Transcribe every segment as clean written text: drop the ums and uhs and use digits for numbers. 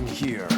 here.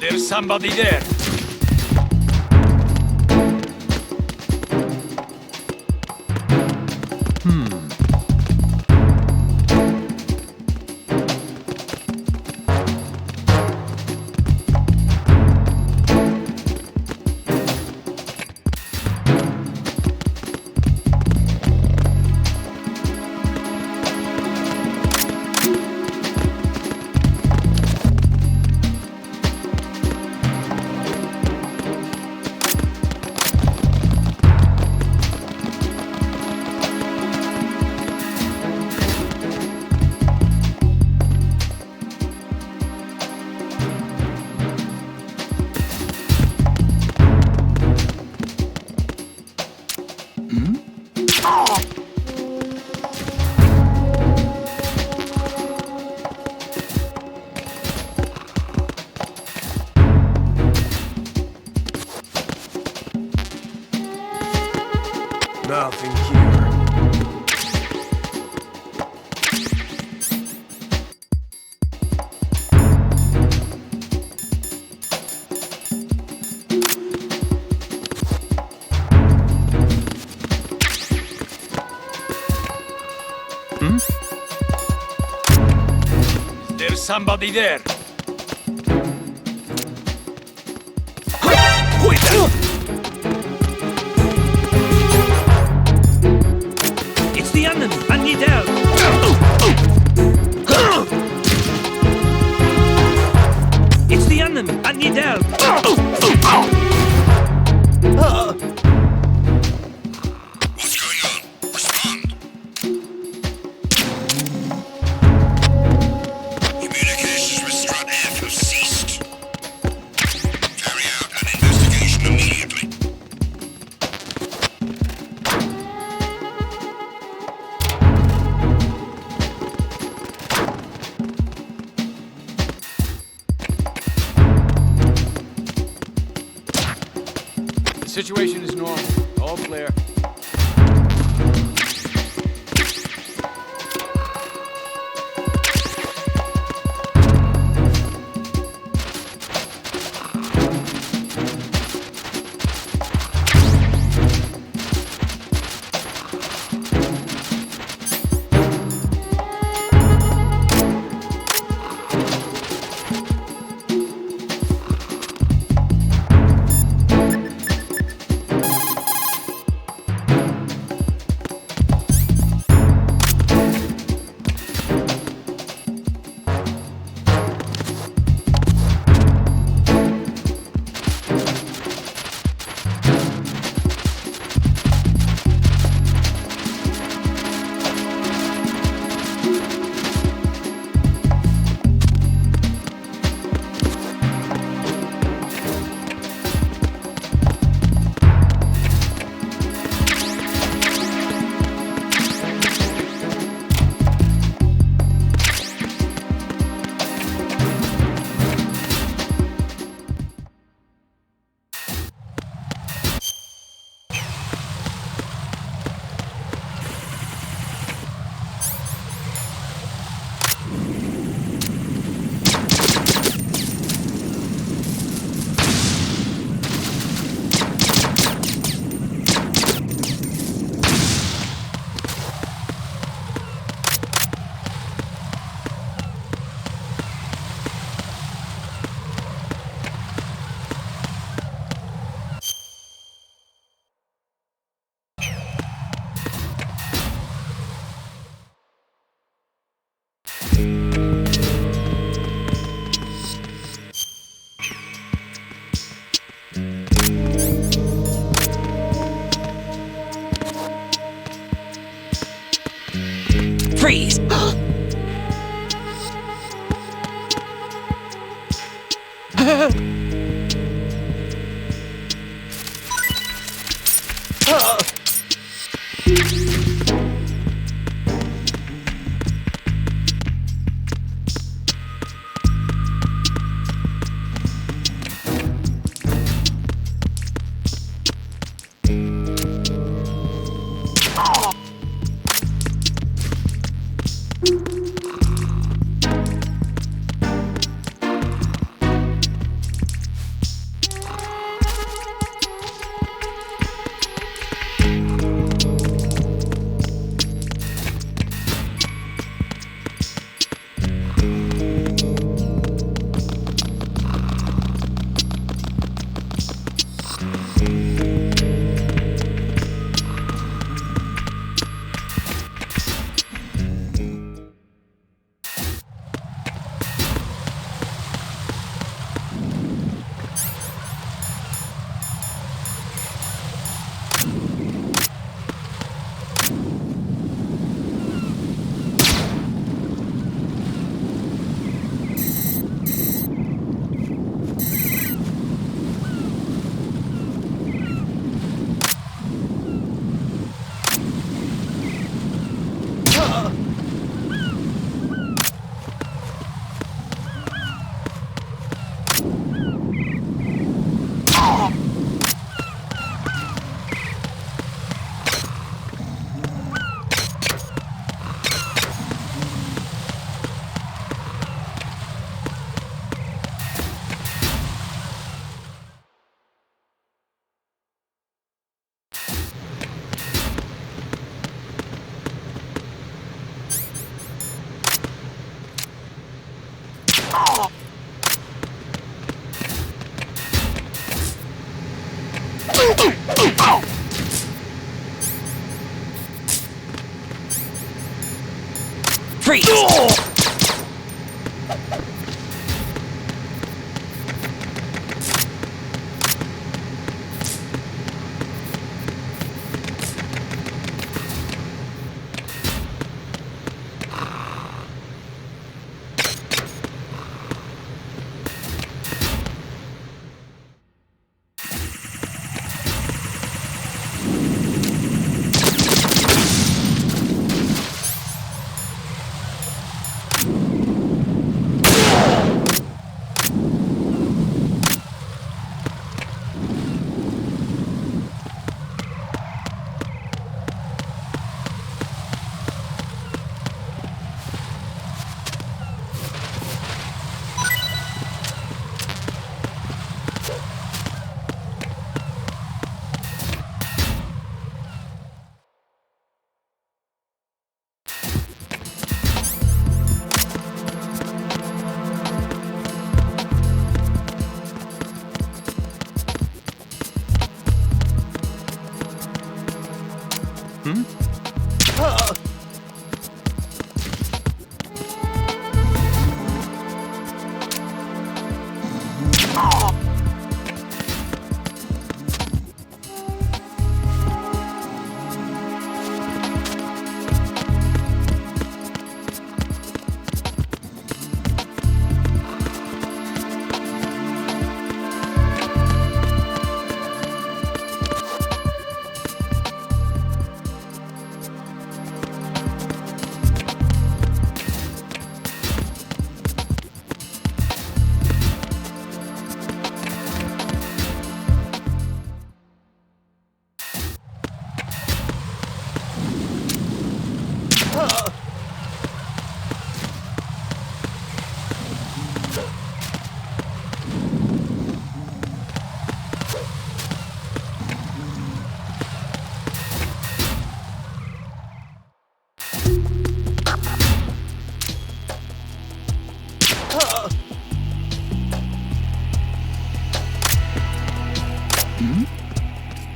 There's somebody there. Nothing here. There's somebody there. It's the enemy! I need help! It's the enemy! I need help! What's going on? Respond! Communications with Strut F have ceased. Carry out an investigation immediately. The situation is normal. All clear. Freeze! Freeze!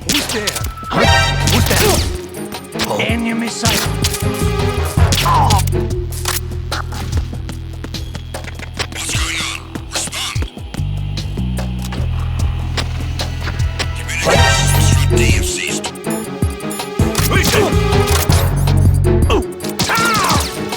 Who's there? Who's that? Enemy sight. What's going on? Respond. Communications with D have ceased. Oh! Ah!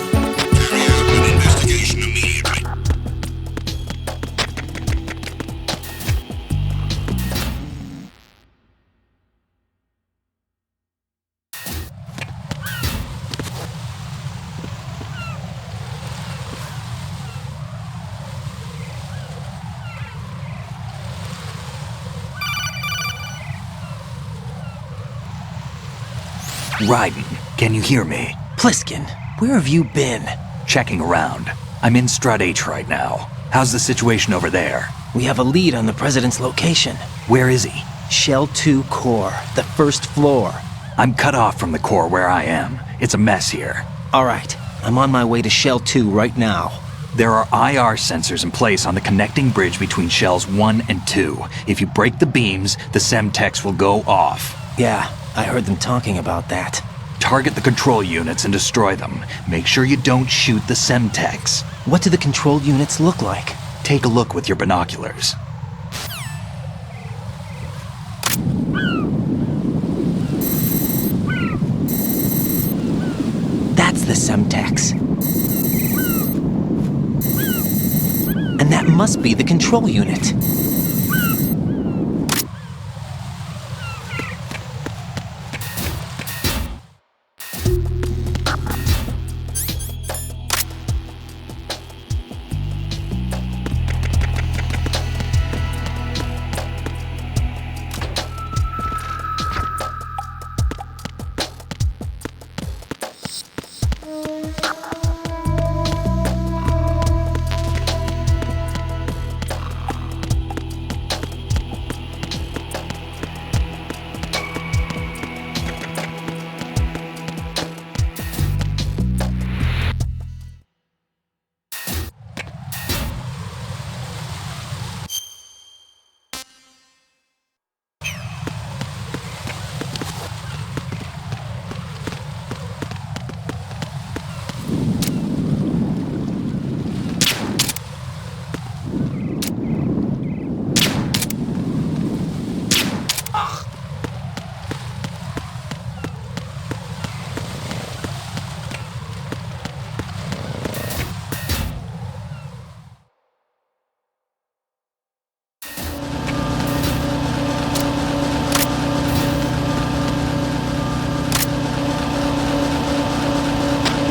Raiden, can you hear me? Pliskin, where have you been? Checking around. I'm in Strut H right now. How's the situation over there? We have a lead on the President's location. Where is he? Shell 2 core, the first floor. I'm cut off from the core where I am. It's a mess here. Alright, I'm on my way to Shell 2 right now. There are IR sensors in place on the connecting bridge between Shells 1 and 2. If you break the beams, the Semtex will go off. Yeah, I heard them talking about that. Target the control units and destroy them. Make sure you don't shoot the Semtex. What do the control units look like? Take a look with your binoculars. That's the Semtex. And that must be the control unit.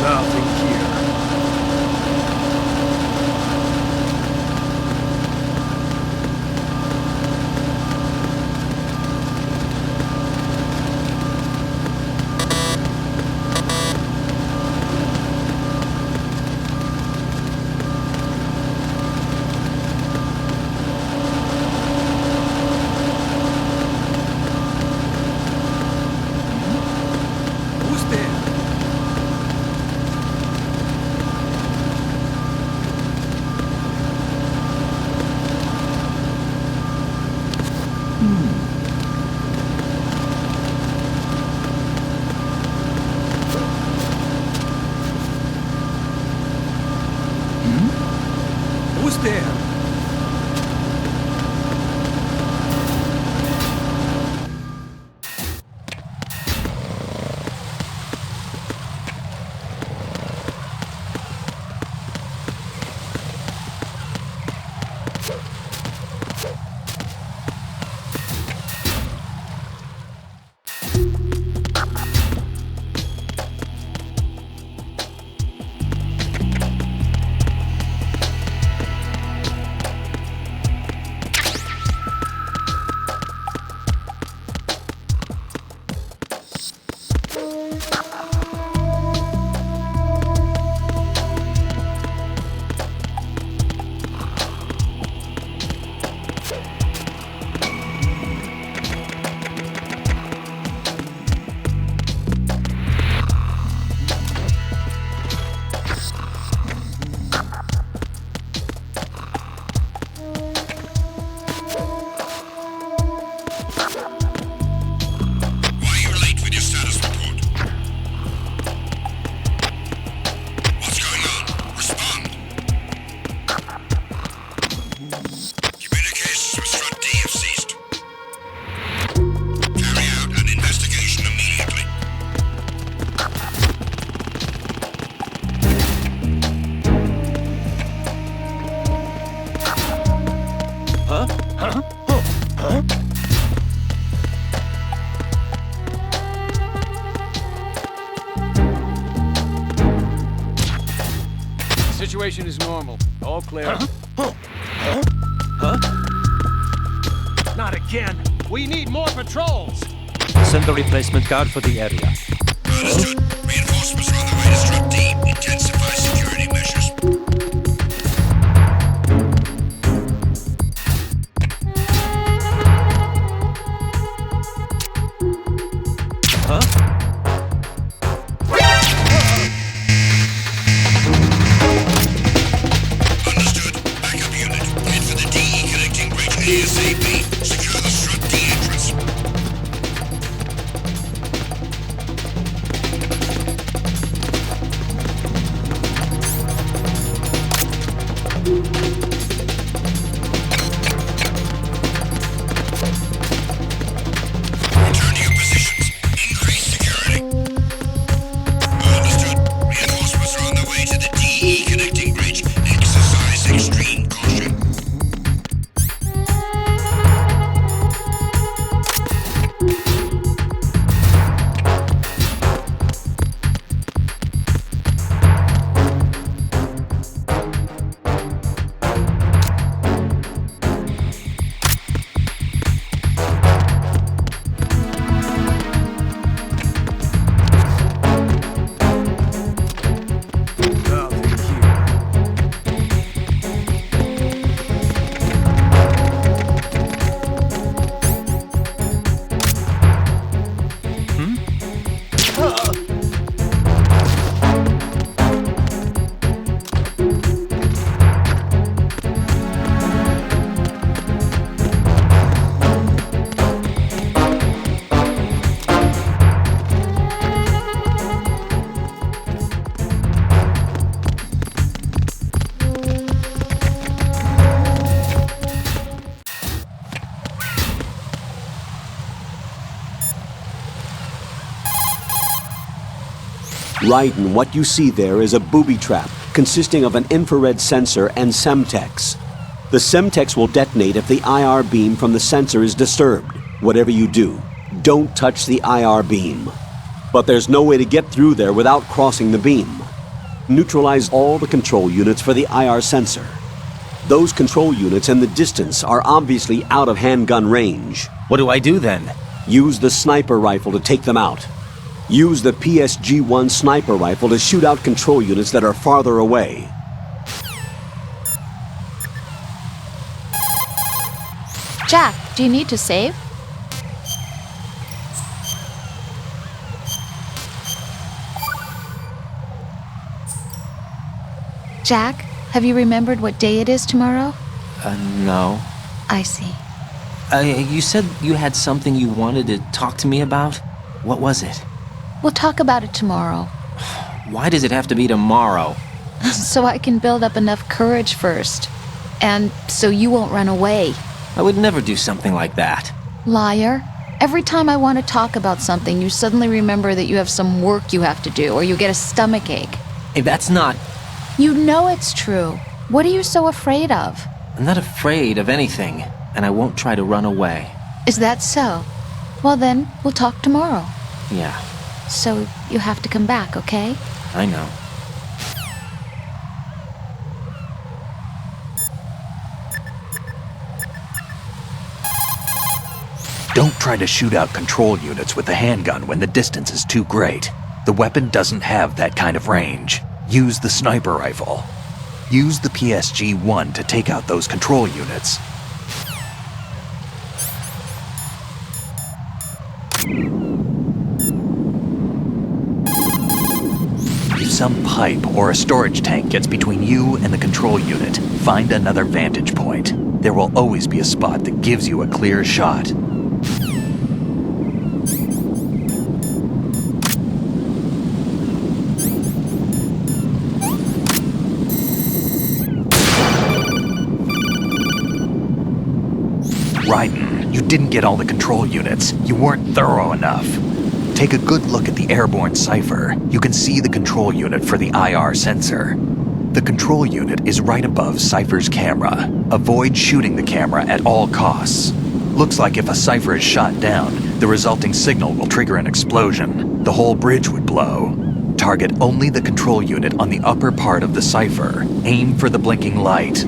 Nothing here. Who's there? Who's there? Why are you late with your status report? What's going on? Respond. Communications with Strut D have ceased. Carry out an investigation immediately. The situation is normal. All clear. Not again. We need more patrols. Send the replacement guard for the area. Understood. Reinforcements are on the way to Strut D. Intensify security measures. Understood. Backup unit. Head for the DE connecting bridge ASAP. Secure the Strut D entrance. Return to your positions. Increase security. Understood. Reinforcements are on their way to the DE connecting bridge. Exercise extreme caution. Raiden, what you see there is a booby trap consisting of an infrared sensor and Semtex. The Semtex will detonate if the IR beam from the sensor is disturbed. Whatever you do, don't touch the IR beam. But there's no way to get through there without crossing the beam. Neutralize all the control units for the IR sensor. Those control units in the distance are obviously out of handgun range. What do I do then? Use the sniper rifle to take them out. Use the PSG-1 sniper rifle to shoot out control units that are farther away. Jack, do you need to save? Jack, have you remembered what day it is tomorrow? No. I see. You said you had something you wanted to talk to me about? What was it? We'll talk about it tomorrow. Why does it have to be tomorrow? So I can build up enough courage first. And so you won't run away. I would never do something like that. Liar. Every time I want to talk about something, you suddenly remember that you have some work you have to do, or you get a stomachache. Hey, that's not... You know it's true. What are you so afraid of? I'm not afraid of anything, and I won't try to run away. Is that so? Well then, we'll talk tomorrow. Yeah, So you have to come back, okay? I know. Don't try to shoot out control units with the handgun when the distance is too great. The weapon doesn't have that kind of range. Use the sniper rifle. Use the PSG-1 to take out those control units. If some pipe or a storage tank gets between you and the control unit, find another vantage point. There will always be a spot that gives you a clear shot. Raiden, you didn't get all the control units. You weren't thorough enough. Take a good look at the airborne cipher. You can see the control unit for the IR sensor. The control unit is right above Cypher's camera. Avoid shooting the camera at all costs. Looks like if a Cypher is shot down, the resulting signal will trigger an explosion. The whole bridge would blow. Target only the control unit on the upper part of the Cypher. Aim for the blinking light.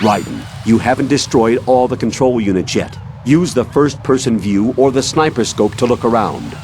Raiden, you haven't destroyed all the control units yet. Use the first-person view or the sniper scope to look around.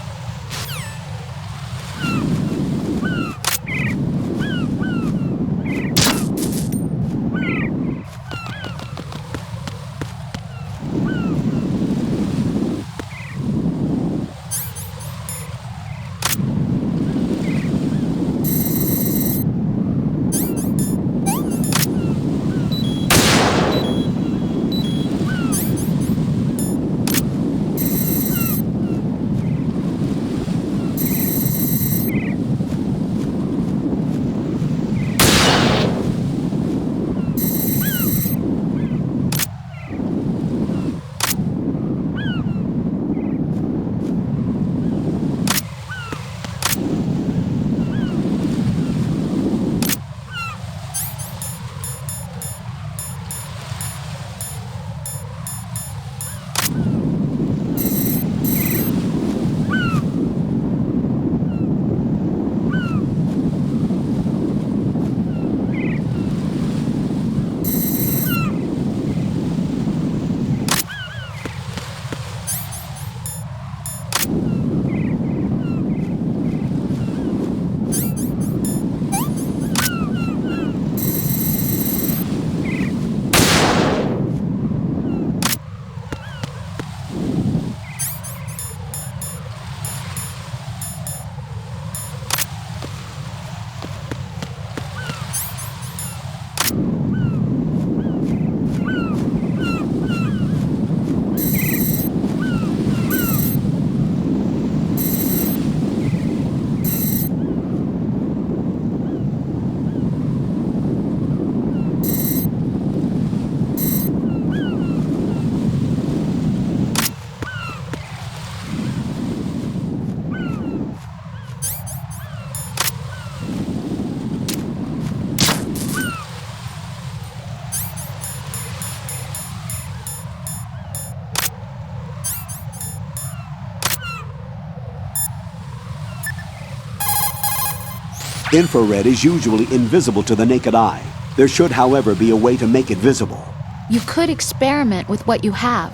Infrared is usually invisible to the naked eye. There should, however, be a way to make it visible. You could experiment with what you have.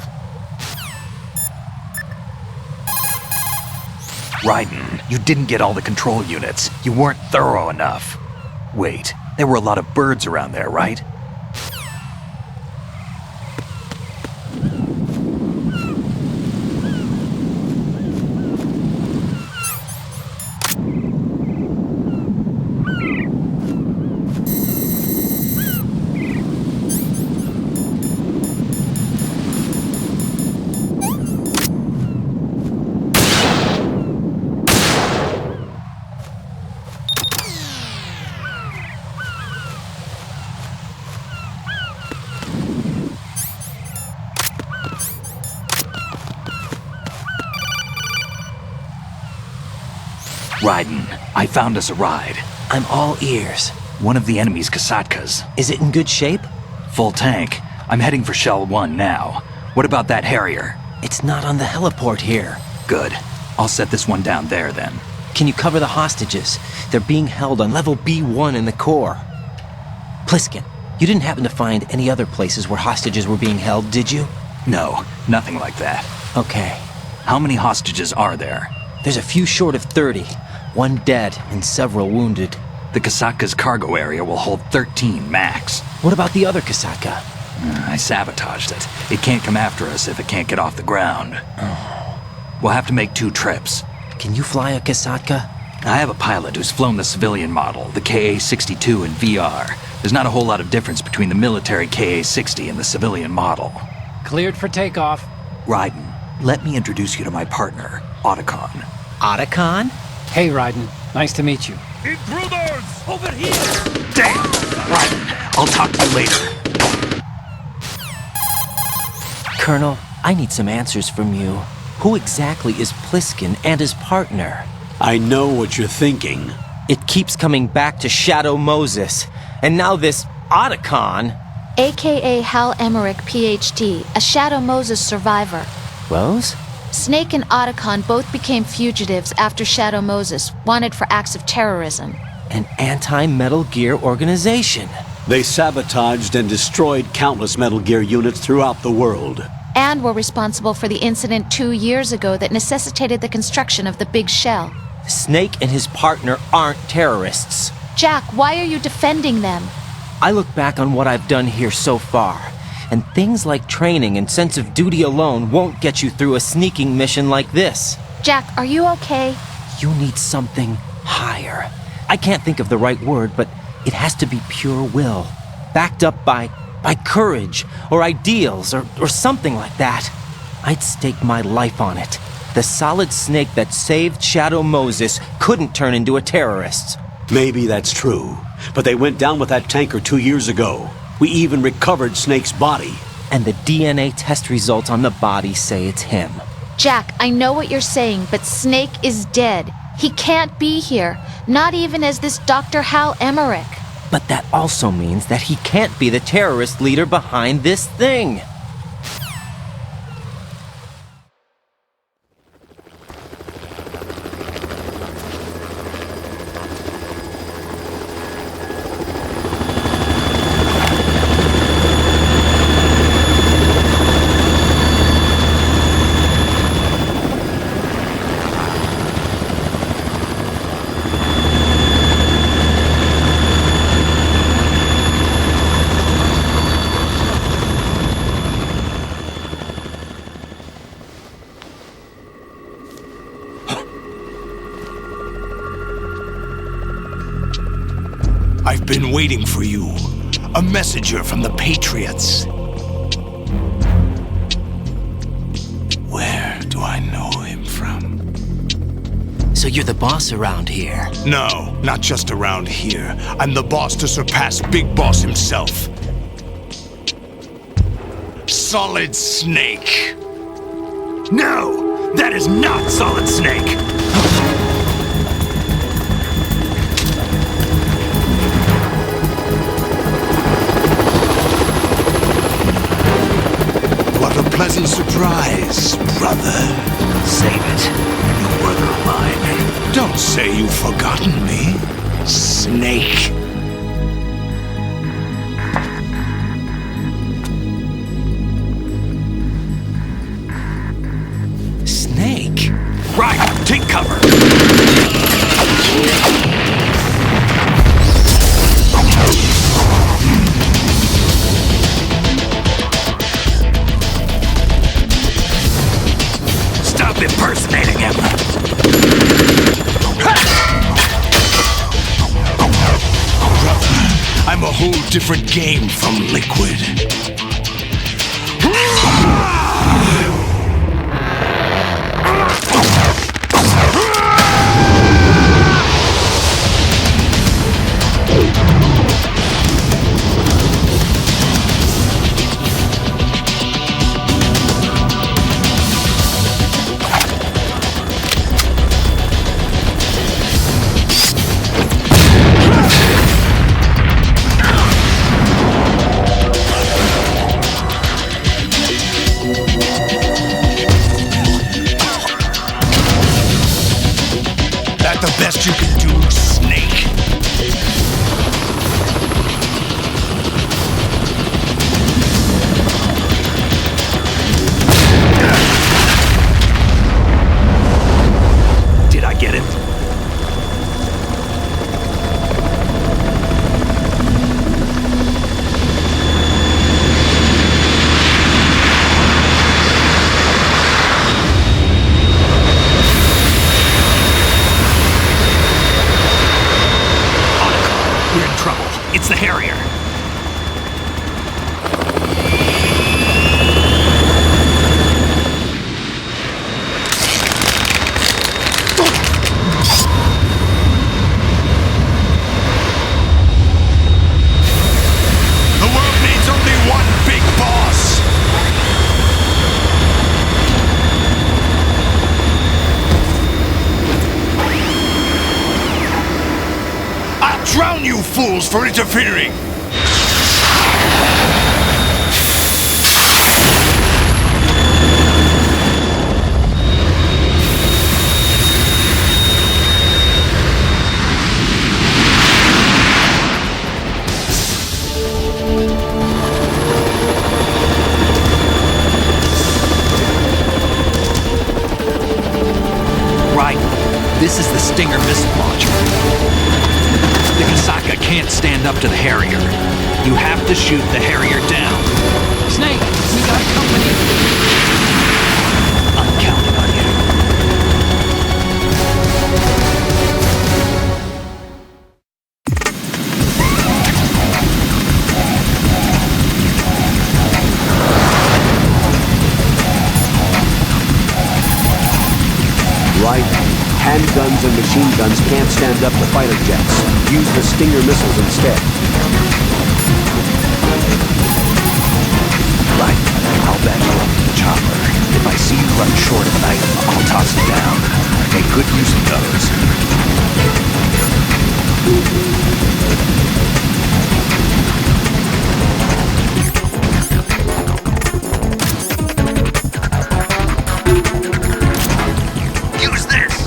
Raiden, you didn't get all the control units. You weren't thorough enough. Wait, there were a lot of birds around there, right? Raiden, I found us a ride. I'm all ears. One of the enemy's Kasatkas. Is it in good shape? Full tank. I'm heading for Shell 1 now. What about that Harrier? It's not on the heliport here. Good. I'll set this one down there then. Can you cover the hostages? They're being held on level B1 in the core. Pliskin, you didn't happen to find any other places where hostages were being held, did you? No, nothing like that. Okay. How many hostages are there? There's a few short of 30. One dead and several wounded. The Kasatka's cargo area will hold 13 max. What about the other Kasatka? I sabotaged it. It can't come after us if it can't get off the ground. We'll have to make 2 trips. Can you fly a Kasatka? I have a pilot who's flown the civilian model, the KA-62 in VR. There's not a whole lot of difference between the military KA-60 and the civilian model. Cleared for takeoff. Raiden, let me introduce you to my partner, Otacon. Otacon? Hey, Raiden. Nice to meet you. Intruders! Over here! Damn! Raiden, I'll talk to you later. Colonel, I need some answers from you. Who exactly is Pliskin and his partner? I know what you're thinking. It keeps coming back to Shadow Moses. And now this Otacon. AKA Hal Emmerich, PhD, a Shadow Moses survivor. Rose? Snake and Otacon both became fugitives after Shadow Moses, wanted for acts of terrorism. An anti-Metal Gear organization. They sabotaged and destroyed countless Metal Gear units throughout the world. And were responsible for the incident 2 years ago that necessitated the construction of the big shell. Snake and his partner aren't terrorists. Jack, why are you defending them? I look back on what I've done here so far, and things like training and sense of duty alone won't get you through a sneaking mission like this. Jack, are you okay? You need something higher. I can't think of the right word, but it has to be pure will, backed up by courage, or ideals, or something like that. I'd stake my life on it. The Solid Snake that saved Shadow Moses couldn't turn into a terrorist. Maybe that's true, but they went down with that tanker 2 years ago. We even recovered Snake's body. And the DNA test results on the body say it's him. Jack, I know what you're saying, but Snake is dead. He can't be here, not even as this Dr. Hal Emmerich. But that also means that he can't be the terrorist leader behind this thing. I've been waiting for you. A messenger from the Patriots. Where do I know him from? So you're the boss around here? No, not just around here. I'm the boss to surpass Big Boss himself. Solid Snake. No, that is not Solid Snake. What a pleasant surprise, brother. Save it. You brother of mine. Don't say you've forgotten me, Snake. Snake? Right, take cover. Stop impersonating him. Brother, I'm a whole different game from Liquid. That the best you can do, Snake? Did I get it? We're in trouble. It's the Harrier. The world needs only one big boss. I'll drown you fools for interfering! This is the Stinger missile launcher. The Kasaka can't stand up to the Harrier. You have to shoot the Harrier down. Snake, we got company. I'm counting on you. Right. Handguns and machine guns can't stand up to fighter jets. Use the Stinger missiles instead. Right. I'll back you up to the chopper. If I see you run short of an item, I'll toss it down. Make good use of those. Use this!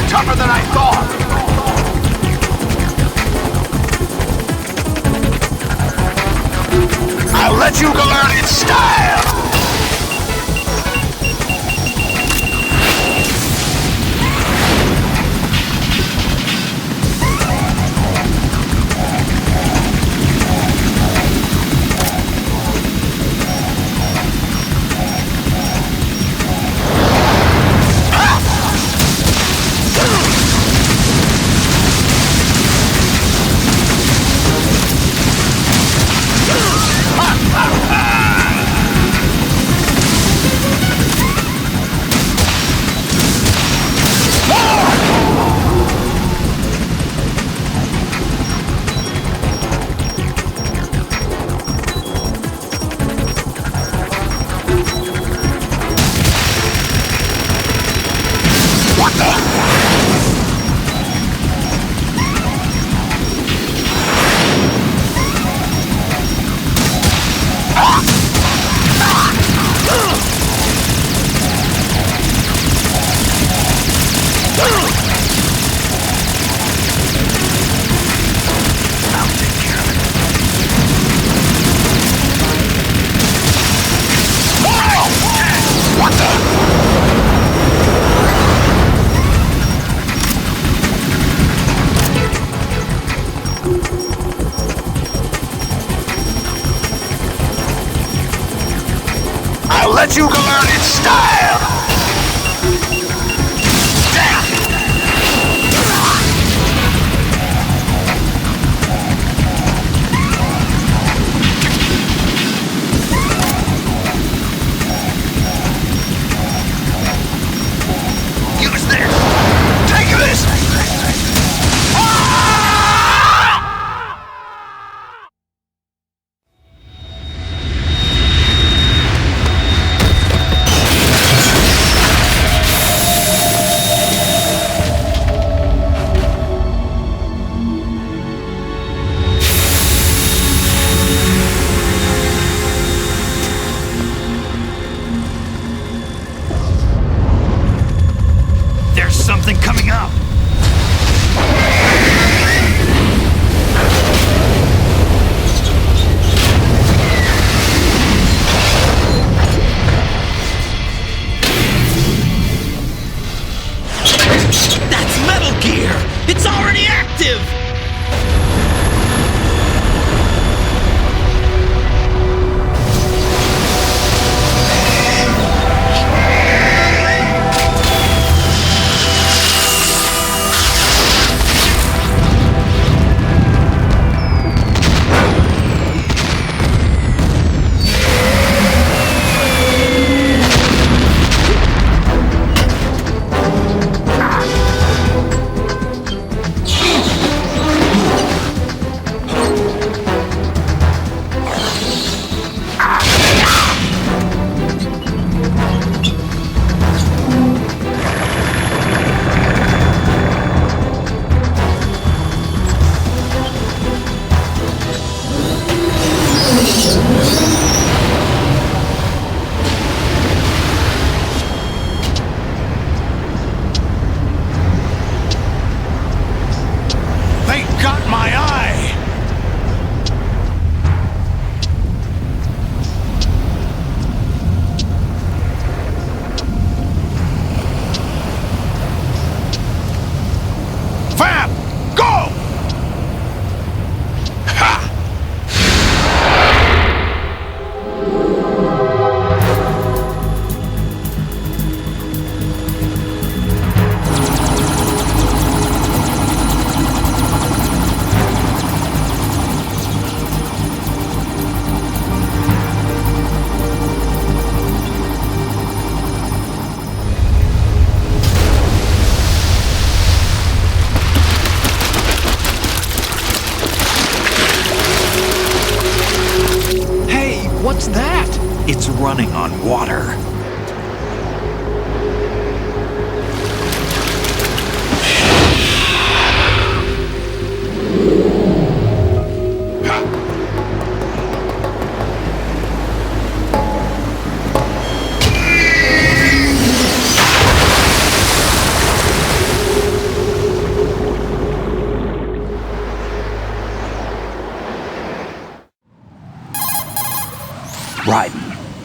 Tougher than I thought! I'll let you go learn in style! I'll let you go learn in style! Damn!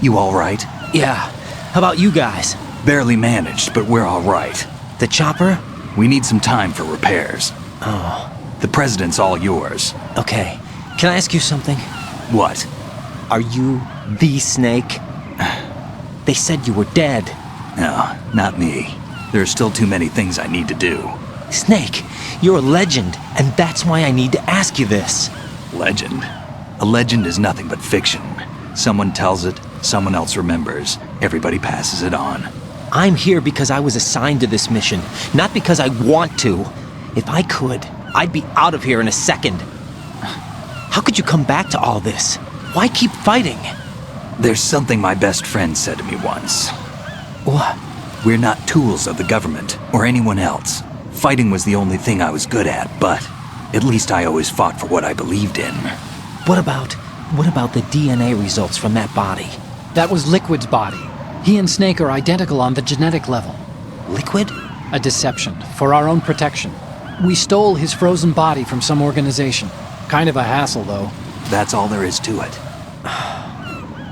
You all right? Yeah. How about you guys? Barely managed, but we're all right. The chopper? We need some time for repairs. Oh, The president's all yours. okay. Can I ask you something? What? Are you the Snake? They said you were dead. No, not me. There are still too many things I need to do. Snake, you're a legend, and that's why I need to ask you this. Legend? A legend is nothing but fiction. Someone tells it, someone else remembers. Everybody passes it on. I'm here because I was assigned to this mission, not because I want to. If I could, I'd be out of here in a second. How could you come back to all this? Why keep fighting? There's something my best friend said to me once. What? We're not tools of the government or anyone else. Fighting was the only thing I was good at, but at least I always fought for what I believed in. What about the DNA results from that body? That was Liquid's body. He and Snake are identical on the genetic level. Liquid? A deception, for our own protection. We stole his frozen body from some organization. Kind of a hassle, though. That's all there is to it.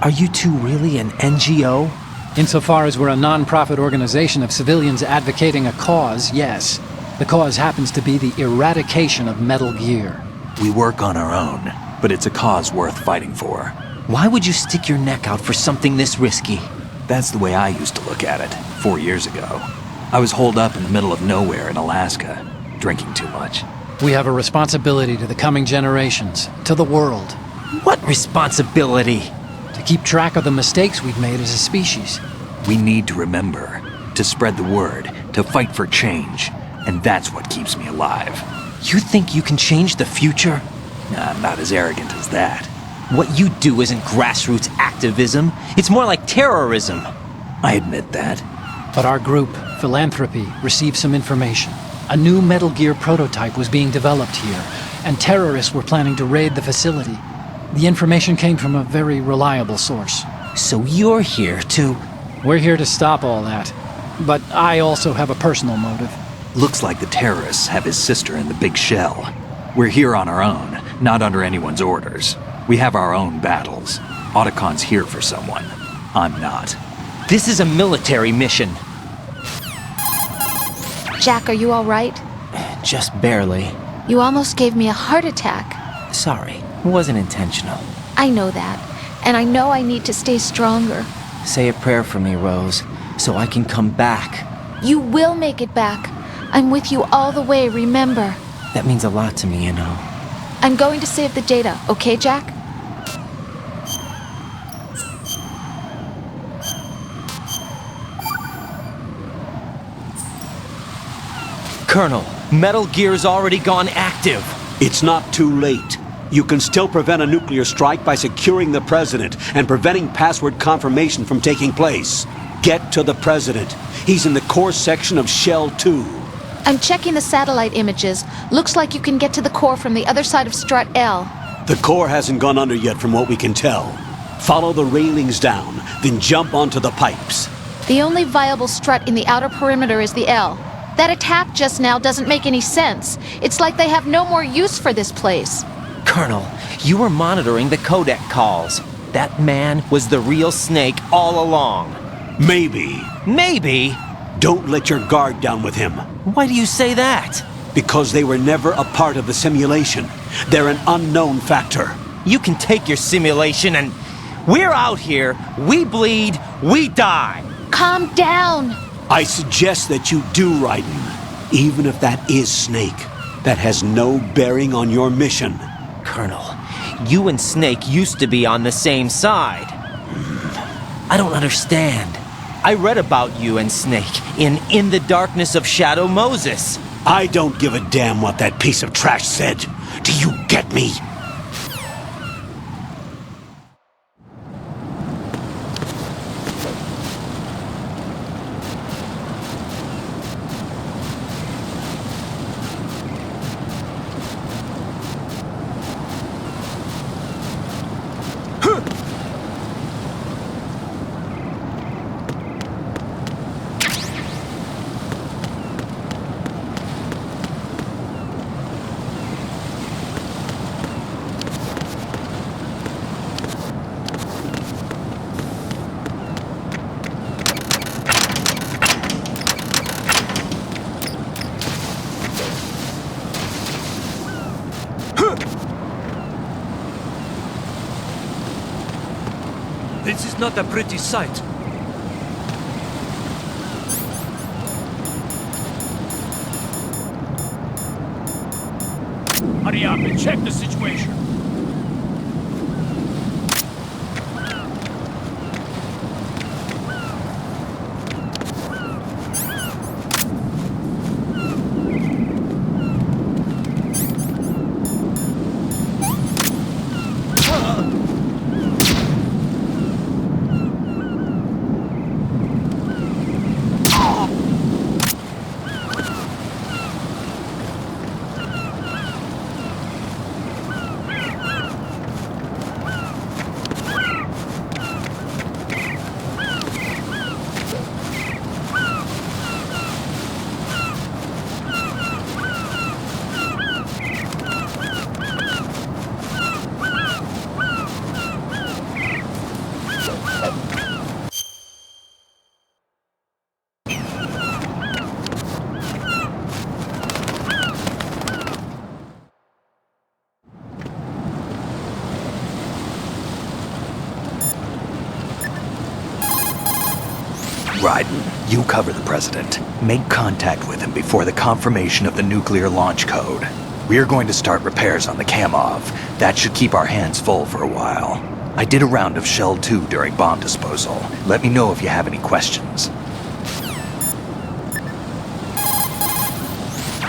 Are you two really an NGO? Insofar as we're a non-profit organization of civilians advocating a cause, yes. The cause happens to be the eradication of Metal Gear. We work on our own, but it's a cause worth fighting for. Why would you stick your neck out for something this risky? That's the way I used to look at it 4 years ago. I was holed up in the middle of nowhere in Alaska, drinking too much. We have a responsibility to the coming generations, to the world, What responsibility? to keep track of the mistakes we've made as a species. We need to remember, to spread the word, to fight for change, and that's what keeps me alive. You think you can change the future? I'm not as arrogant as that. What you do isn't grassroots activism. It's more like terrorism. I admit that. But our group, Philanthropy, received some information. A new Metal Gear prototype was being developed here, and terrorists were planning to raid the facility. The information came from a very reliable source. So you're here to... We're here to stop all that. But I also have a personal motive. Looks like the terrorists have his sister in the big shell. We're here on our own, not under anyone's orders. We have our own battles. Otacon's here for someone. I'm not. This is a military mission. Jack, are you all right? Just barely. You almost gave me a heart attack. Sorry, it wasn't intentional. I know that. And I know I need to stay stronger. Say a prayer for me, Rose, so I can come back. You will make it back. I'm with you all the way, remember. That means a lot to me, you know. I'm going to save the data, okay, Jack? Colonel, Metal Gear's already gone active. It's not too late. You can still prevent a nuclear strike by securing the president and preventing password confirmation from taking place. Get to the president. He's in the core section of Shell 2. I'm checking the satellite images. Looks like you can get to the core from the other side of Strut L. The core hasn't gone under yet from what we can tell. Follow the railings down, then jump onto the pipes. The only viable strut in the outer perimeter is the L. That attack just now doesn't make any sense. It's like they have no more use for this place. Colonel, you were monitoring the codec calls. That man was the real Snake all along. Maybe. Maybe? Don't let your guard down with him. Why do you say that? Because they were never a part of the simulation. They're an unknown factor. You can take your simulation and... We're out here, we bleed, we die. Calm down. I suggest that you do, Raiden. Even if that is Snake, that has no bearing on your mission. Colonel, you and Snake used to be on the same side. I don't understand. I read about you and Snake in the Darkness of Shadow Moses. I don't give a damn what that piece of trash said. Do you get me? This is not a pretty sight. Hurry up and check the situation. Raiden, you cover the President. Make contact with him before the confirmation of the nuclear launch code. We are going to start repairs on the Kamov. That should keep our hands full for a while. I did a round of Shell 2 during bomb disposal. Let me know if you have any questions.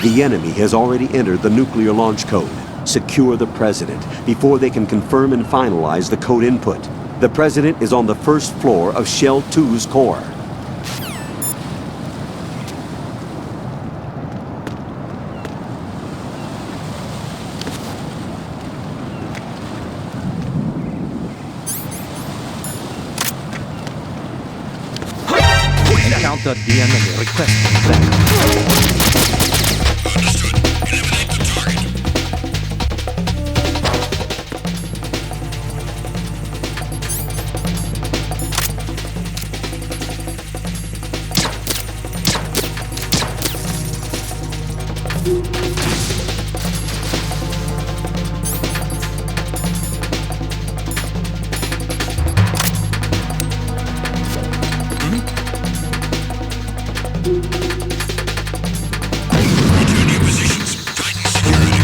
The enemy has already entered the nuclear launch code. Secure the President before they can confirm and finalize the code input. The President is on the first floor of Shell 2's core. Encounter the enemy requesting backup. Understood. Eliminate the target. Return your positions. Tighten security.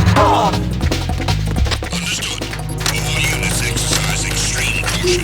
Understood. All units exercise extreme caution.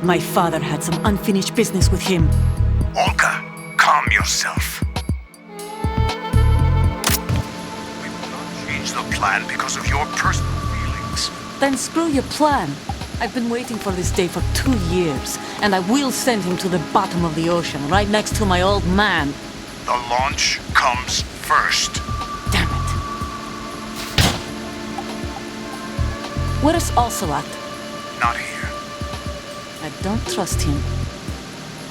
My father had some unfinished business with him. Olga, calm yourself. We will not change the plan because of your personal feelings. Then screw your plan. I've been waiting for this day for 2 years, and I will send him to the bottom of the ocean, right next to my old man. The launch comes first. Damn it. Where's Ocelot? Not here. I don't trust him.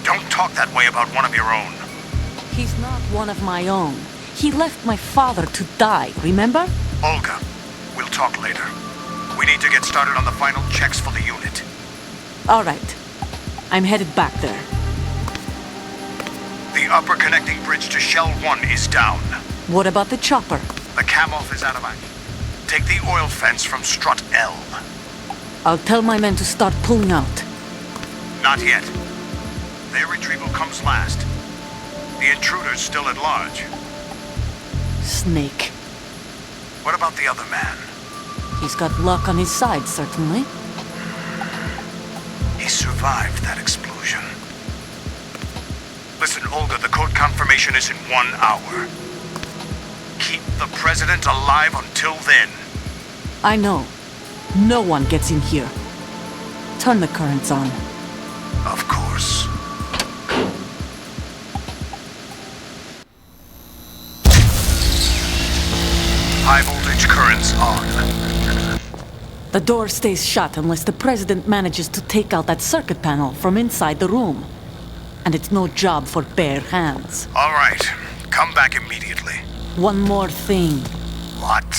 Don't talk that way about one of your own. He's not one of my own. He left my father to die, remember? Olga, we'll talk later. We need to get started on the final checks for the unit. All right. I'm headed back there. The upper connecting bridge to Shell 1 is down. What about the chopper? The cam-off is out of action. Take the oil fence from strut L. I'll tell my men to start pulling out. Not yet. Their retrieval comes last. The intruder's still at large. Snake. What about the other man? He's got luck on his side, certainly. He survived that explosion. Listen, Olga, the code confirmation is in 1 hour. Keep the president alive until then. I know. No one gets in here. Turn the currents on. Of course. High voltage currents on. The door stays shut unless the president manages to take out that circuit panel from inside the room. And it's no job for bare hands. All right. Come back immediately. One more thing. What?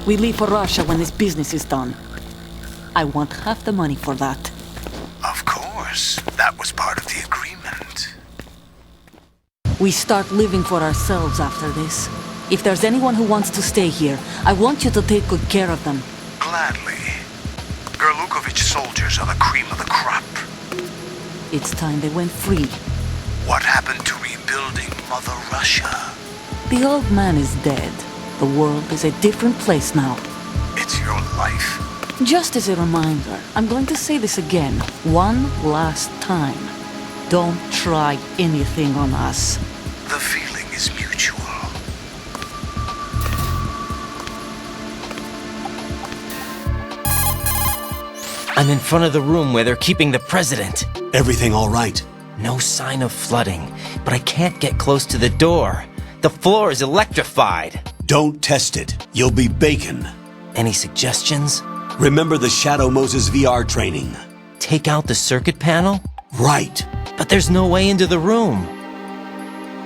We leave for Russia when this business is done. I want half the money for that. Of course. That was part of the agreement. We start living for ourselves after this. If there's anyone who wants to stay here, I want you to take good care of them. Gladly. Gerlukovich soldiers are the cream of the crop. It's time they went free. What happened to rebuilding Mother Russia? The old man is dead. The world is a different place now. It's your life. Just as a reminder, I'm going to say this again, one last time. Don't try anything on us. The feeling is mutual. I'm in front of the room where they're keeping the president. Everything all right? No sign of flooding, but I can't get close to the door. The floor is electrified. Don't test it. You'll be bacon. Any suggestions? Remember the Shadow Moses VR training? Take out the circuit panel? Right. But there's no way into the room.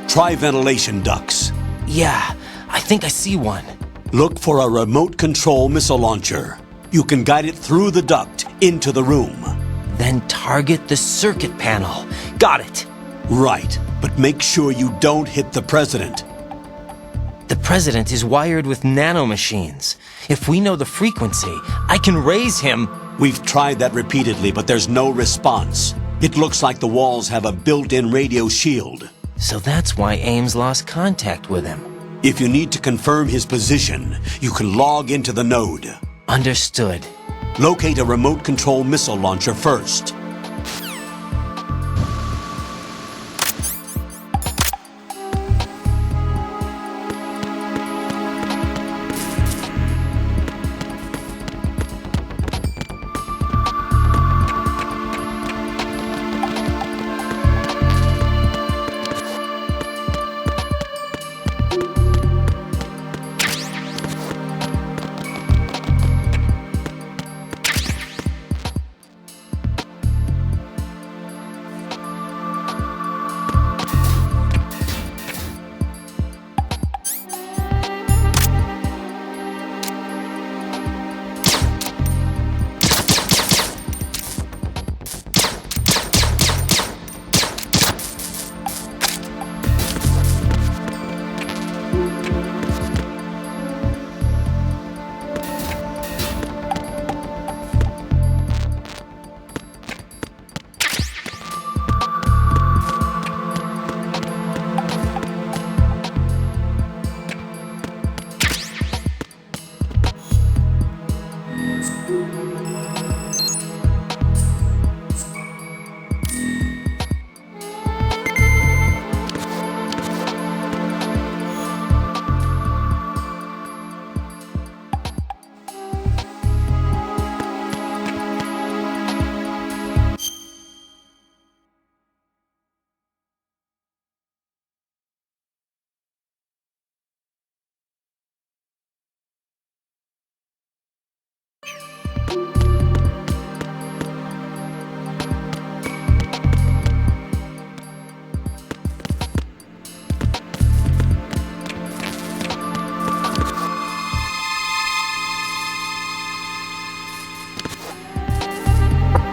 Try ventilation ducts. Yeah, I think I see one. Look for a remote control missile launcher. You can guide it through the duct into the room. Then target the circuit panel. Got it. Right, but make sure you don't hit the president. The president is wired with nanomachines. If we know the frequency, I can raise him. We've tried that repeatedly, but there's no response. It looks like the walls have a built-in radio shield. So that's why Ames lost contact with him. If you need to confirm his position, you can log into the node. Understood. Locate a remote control missile launcher first.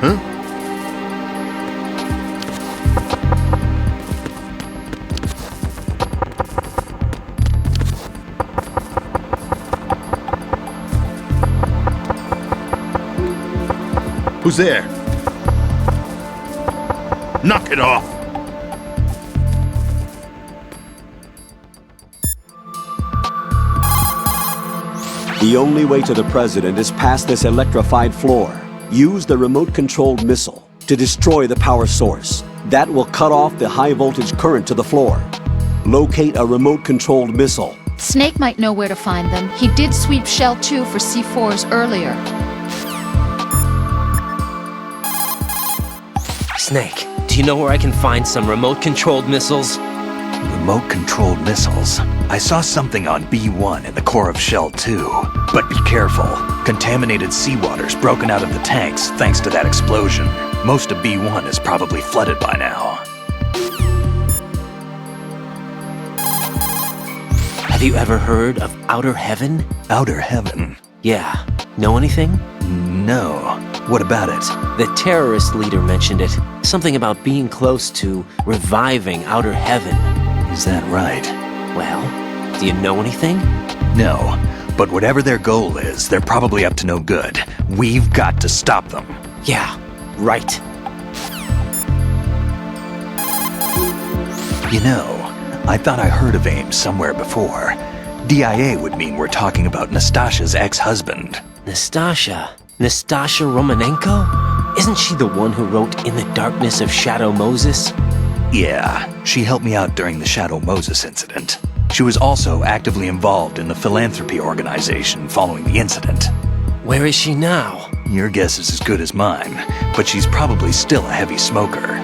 Huh? Who's there? Knock it off! The only way to the President is past this electrified floor. Use the remote-controlled missile to destroy the power source. That will cut off the high-voltage current to the floor. Locate a remote-controlled missile. Snake might know where to find them. He did sweep Shell 2 for C4s earlier. Snake, do you know where I can find some remote-controlled missiles? Remote-controlled missiles. I saw something on B1 in the core of Shell 2. But be careful. Contaminated seawater's broken out of the tanks thanks to that explosion. Most of B1 is probably flooded by now. Have you ever heard of Outer Heaven? Outer Heaven? Yeah. Know anything? No. What about it? The terrorist leader mentioned it. Something about being close to reviving Outer Heaven. Is that right? Well, do you know anything? No. But whatever their goal is, they're probably up to no good. We've got to stop them. Yeah, right. You know, I thought I heard of AIM somewhere before. DIA would mean we're talking about Nastasha's ex-husband. Nastasha? Nastasha Romanenko? Isn't she the one who wrote In the Darkness of Shadow Moses? Yeah, she helped me out during the Shadow Moses incident. She was also actively involved in the philanthropy organization following the incident. Where is she now? Your guess is as good as mine, but she's probably still a heavy smoker.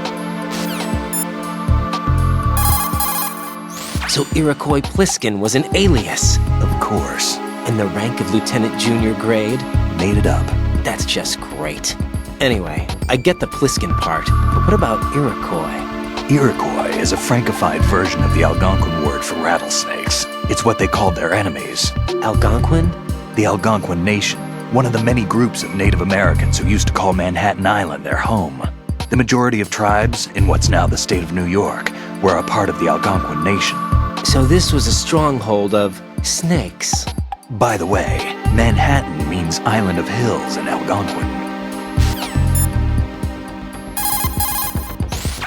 So Iroquois Pliskin was an alias? Of course. And the rank of Lieutenant Junior grade? Made it up. That's just great. Anyway, I get the Pliskin part, but what about Iroquois? Iroquois is a Frankified version of the Algonquin word for rattlesnakes. It's what they called their enemies. Algonquin? The Algonquin Nation, one of the many groups of Native Americans who used to call Manhattan Island their home. The majority of tribes in what's now the state of New York were a part of the Algonquin Nation. So this was a stronghold of snakes. By the way, Manhattan means Island of Hills in Algonquin.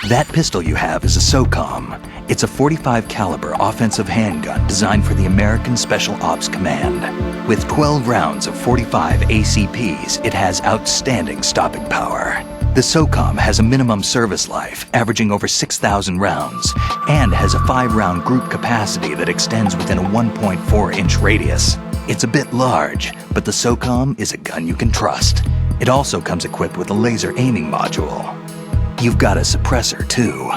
That pistol you have is a SOCOM. It's a .45 caliber offensive handgun designed for the American Special Ops Command. With 12 rounds of .45 ACPs, it has outstanding stopping power. The SOCOM has a minimum service life, averaging over 6,000 rounds, and has a 5-round group capacity that extends within a 1.4-inch radius. It's a bit large, but the SOCOM is a gun you can trust. It also comes equipped with a laser aiming module. You've got a suppressor, too.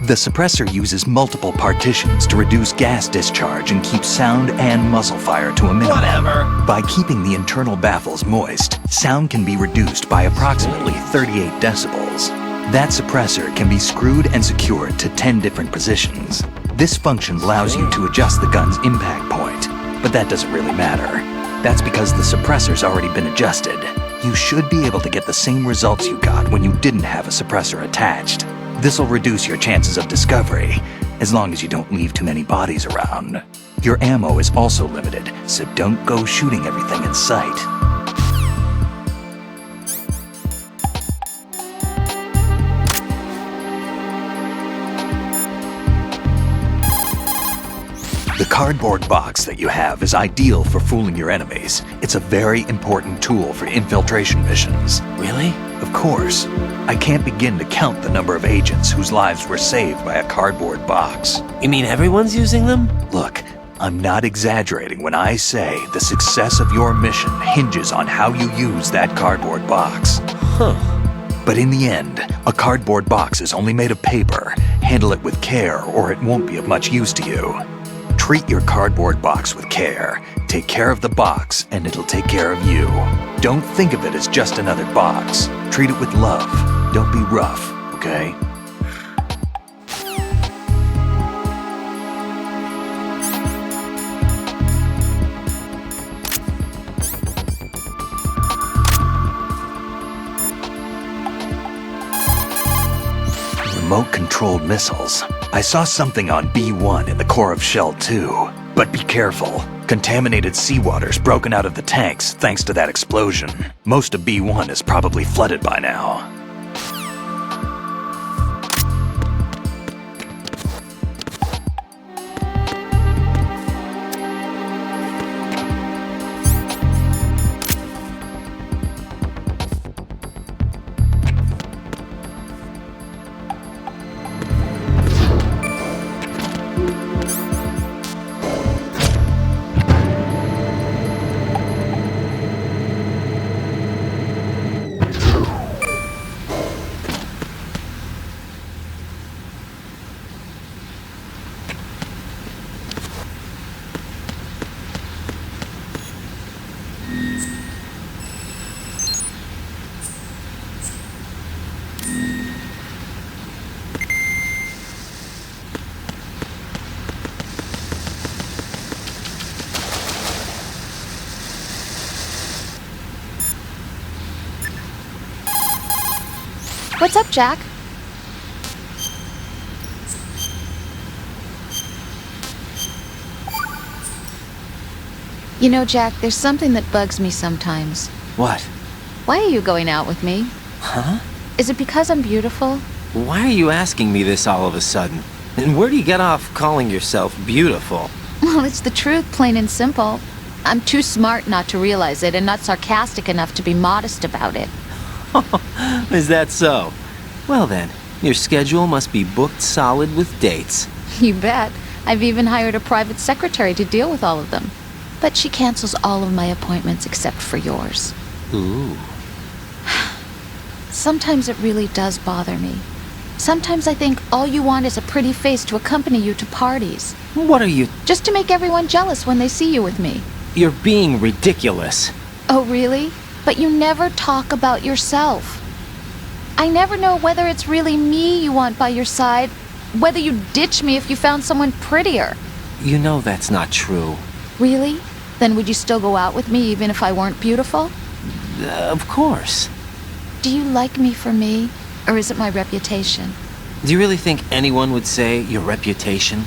The suppressor uses multiple partitions to reduce gas discharge and keep sound and muzzle fire to a minimum. Whatever. By keeping the internal baffles moist, sound can be reduced by approximately 38 decibels. That suppressor can be screwed and secured to 10 different positions. This function allows you to adjust the gun's impact point, but that doesn't really matter. That's because the suppressor's already been adjusted. You should be able to get the same results you got when you didn't have a suppressor attached. This'll reduce your chances of discovery, as long as you don't leave too many bodies around. Your ammo is also limited, so don't go shooting everything in sight. The cardboard box that you have is ideal for fooling your enemies. It's a very important tool for infiltration missions. Really? Of course. I can't begin to count the number of agents whose lives were saved by a cardboard box. You mean everyone's using them? Look, I'm not exaggerating when I say the success of your mission hinges on how you use that cardboard box. Huh. But in the end, a cardboard box is only made of paper. Handle it with care or it won't be of much use to you. Treat your cardboard box with care. Take care of the box, and it'll take care of you. Don't think of it as just another box. Treat it with love. Don't be rough, okay? remote-controlled missiles. I saw something on B1 in the core of Shell 2. But be careful. Contaminated seawater's broken out of the tanks thanks to that explosion. Most of B1 is probably flooded by now. What's up, Jack? You know, Jack, there's something that bugs me sometimes. What? Why are you going out with me? Huh? Is it because I'm beautiful? Why are you asking me this all of a sudden? And where do you get off calling yourself beautiful? Well, it's the truth, plain and simple. I'm too smart not to realize it and not sarcastic enough to be modest about it. Is that so? Well then, your schedule must be booked solid with dates. You bet. I've even hired a private secretary to deal with all of them. But she cancels all of my appointments except for yours. Ooh. Sometimes it really does bother me. Sometimes I think all you want is a pretty face to accompany you to parties. What are you... Just to make everyone jealous when they see you with me. You're being ridiculous. Oh, really? But you never talk about yourself. I never know whether it's really me you want by your side, whether you'd ditch me if you found someone prettier. You know that's not true. Really? Then would you still go out with me even if I weren't beautiful? Of course. Do you like me for me, or is it my reputation? Do you really think anyone would say your reputation?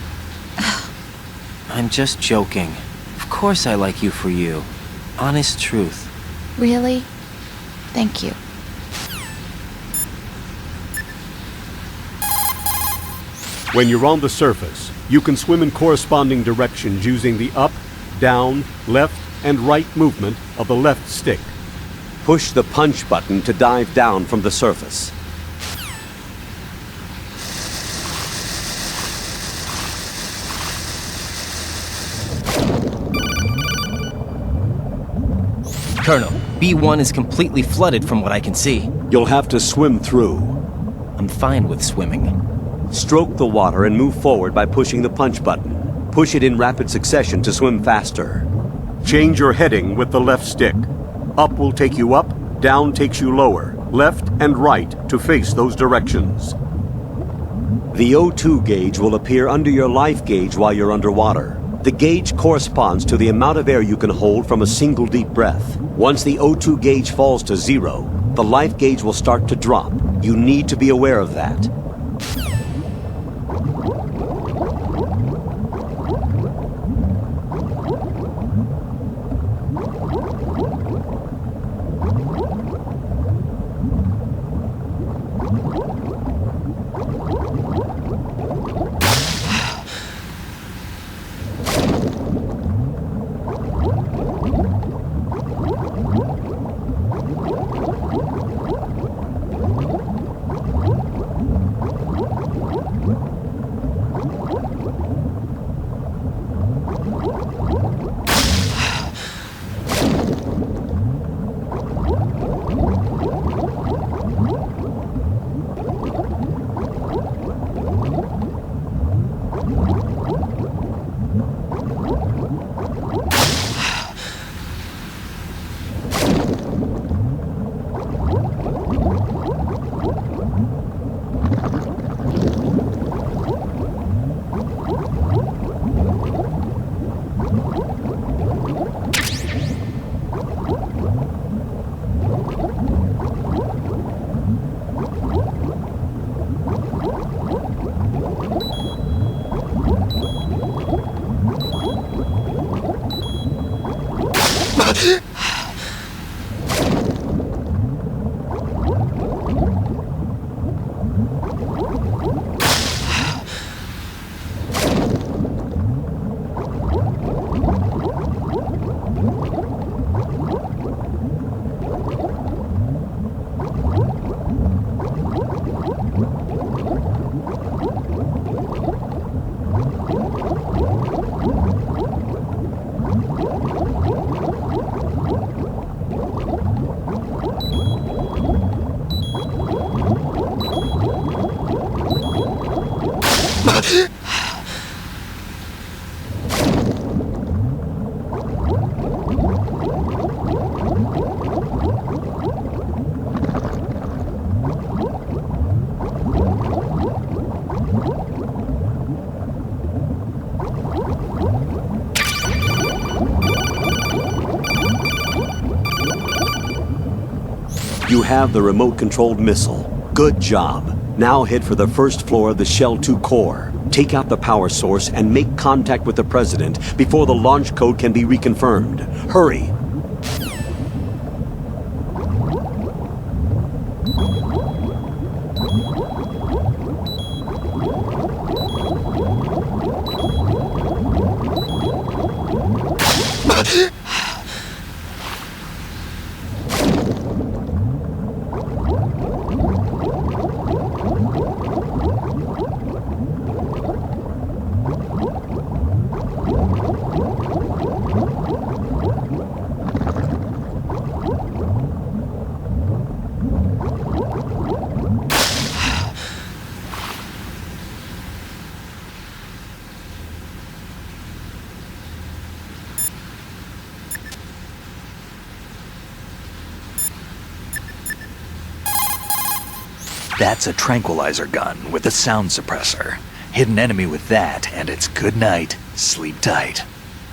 I'm just joking. Of course I like you for you. Honest truth. Really? Thank you. When you're on the surface, you can swim in corresponding directions using the up, down, left, and right movement of the left stick. Push the punch button to dive down from the surface. Colonel, B1 is completely flooded from what I can see. You'll have to swim through. I'm fine with swimming. Stroke the water and move forward by pushing the punch button. Push it in rapid succession to swim faster. Change your heading with the left stick. Up will take you up, down takes you lower, left and right to face those directions. The O2 gauge will appear under your life gauge while you're underwater. The gauge corresponds to the amount of air you can hold from a single deep breath. Once the O2 gauge falls to 0, the life gauge will start to drop. You need to be aware of that. You have the remote-controlled missile. Good job. Now head for the first floor of the Shell 2 core. Take out the power source and make contact with the President before the launch code can be reconfirmed. Hurry! That's a tranquilizer gun with a sound suppressor. Hit an enemy with that, and it's good night. Sleep tight.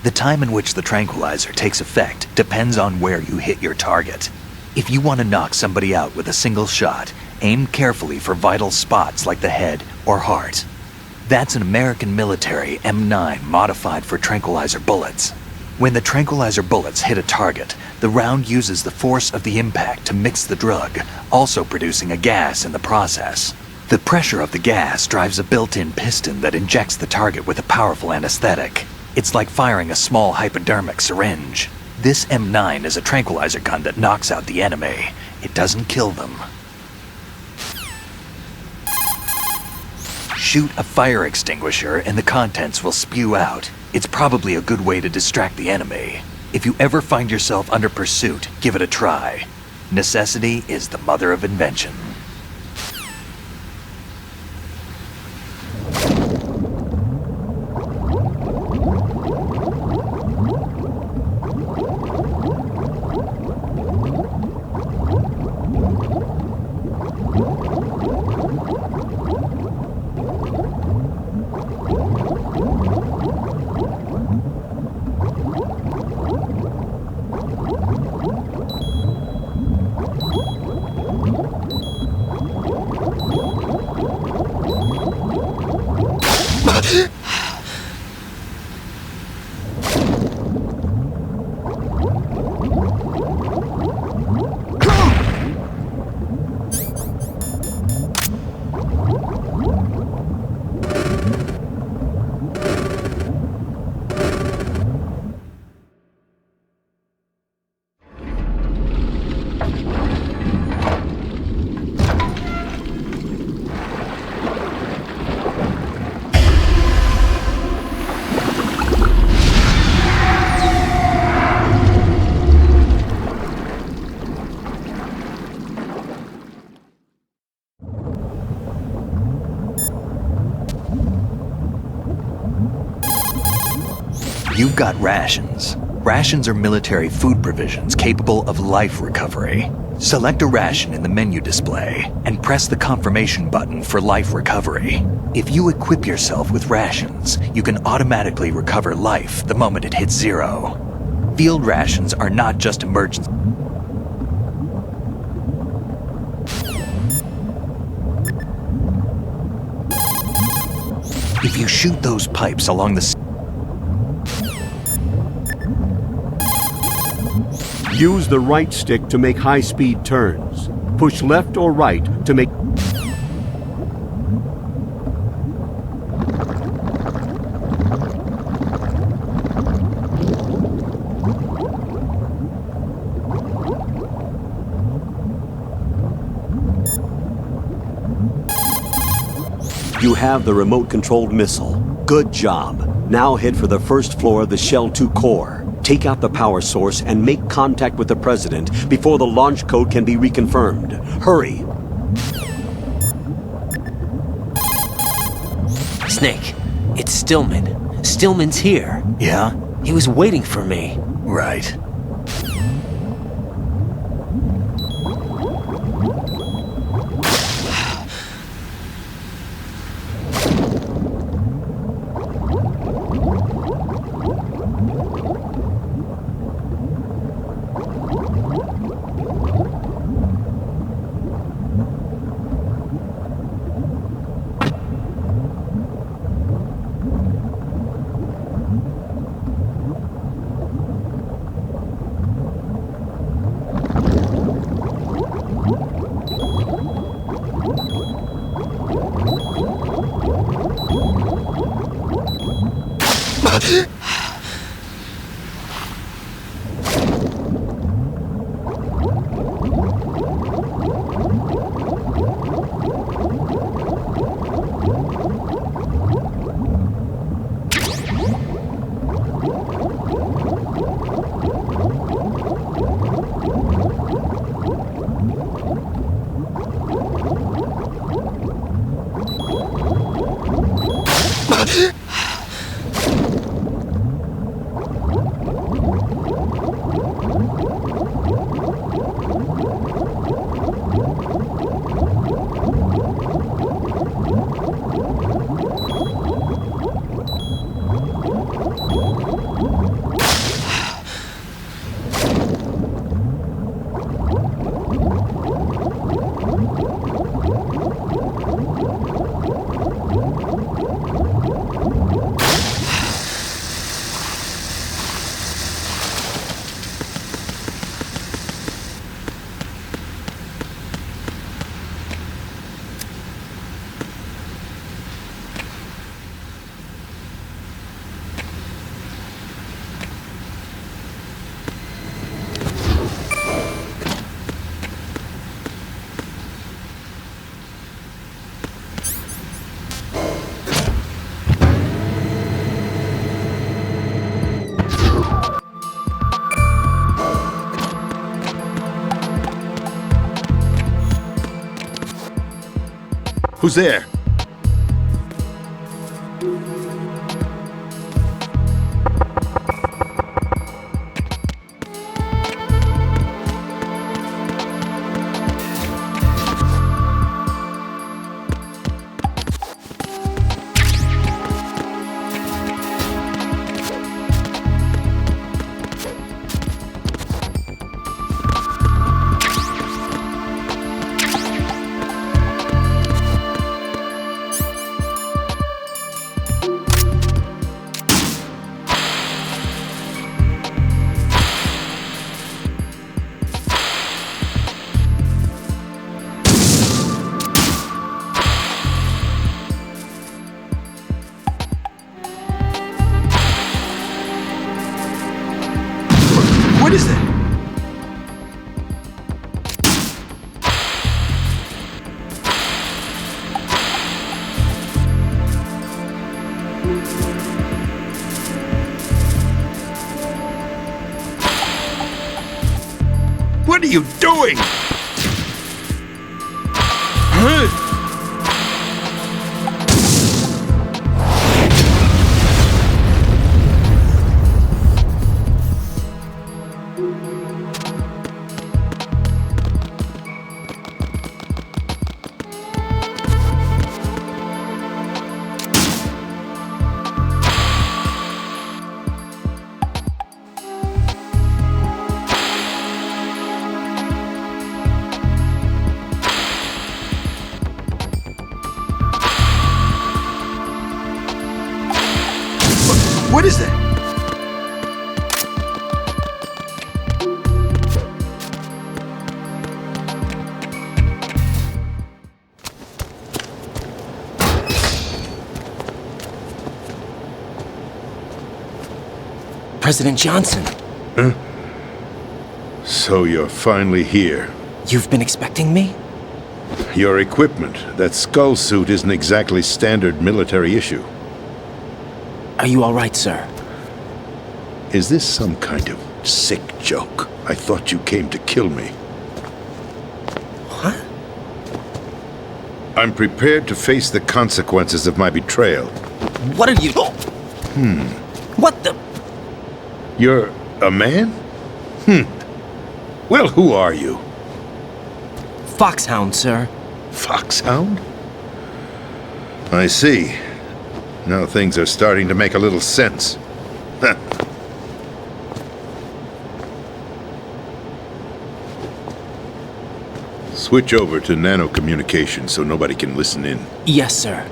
The time in which the tranquilizer takes effect depends on where you hit your target. If you want to knock somebody out with a single shot, aim carefully for vital spots like the head or heart. That's an American military M9 modified for tranquilizer bullets. When the tranquilizer bullets hit a target, the round uses the force of the impact to mix the drug, also producing a gas in the process. The pressure of the gas drives a built-in piston that injects the target with a powerful anesthetic. It's like firing a small hypodermic syringe. This M9 is a tranquilizer gun that knocks out the enemy. It doesn't kill them. Shoot a fire extinguisher and the contents will spew out. It's probably a good way to distract the enemy. If you ever find yourself under pursuit, give it a try. Necessity is the mother of invention. You've got rations. Rations are military food provisions capable of life recovery. Select a ration in the menu display and press the confirmation button for life recovery. If you equip yourself with rations, you can automatically recover life the moment it hits 0. Field rations are not just emergency. If you shoot those pipes along the Use the right stick to make high-speed turns. Push left or right to make... You have the remote-controlled missile. Good job. Now head for the first floor of the Shell 2 core. Take out the power source and make contact with the President before the launch code can be reconfirmed. Hurry! Snake, it's Stillman. Stillman's here. Yeah? He was waiting for me. Right. Who's there? What is that? What are you doing? What is that? President Johnson. Huh? So you're finally here. You've been expecting me? Your equipment, that skull suit, isn't exactly standard military issue. Are you all right, sir? Is this some kind of sick joke? I thought you came to kill me. What? I'm prepared to face the consequences of my betrayal. What are you... What the... You're a man? Well, who are you? Foxhound, sir. Foxhound? I see. Now things are starting to make a little sense. Switch over to nano-communication so nobody can listen in. Yes, sir.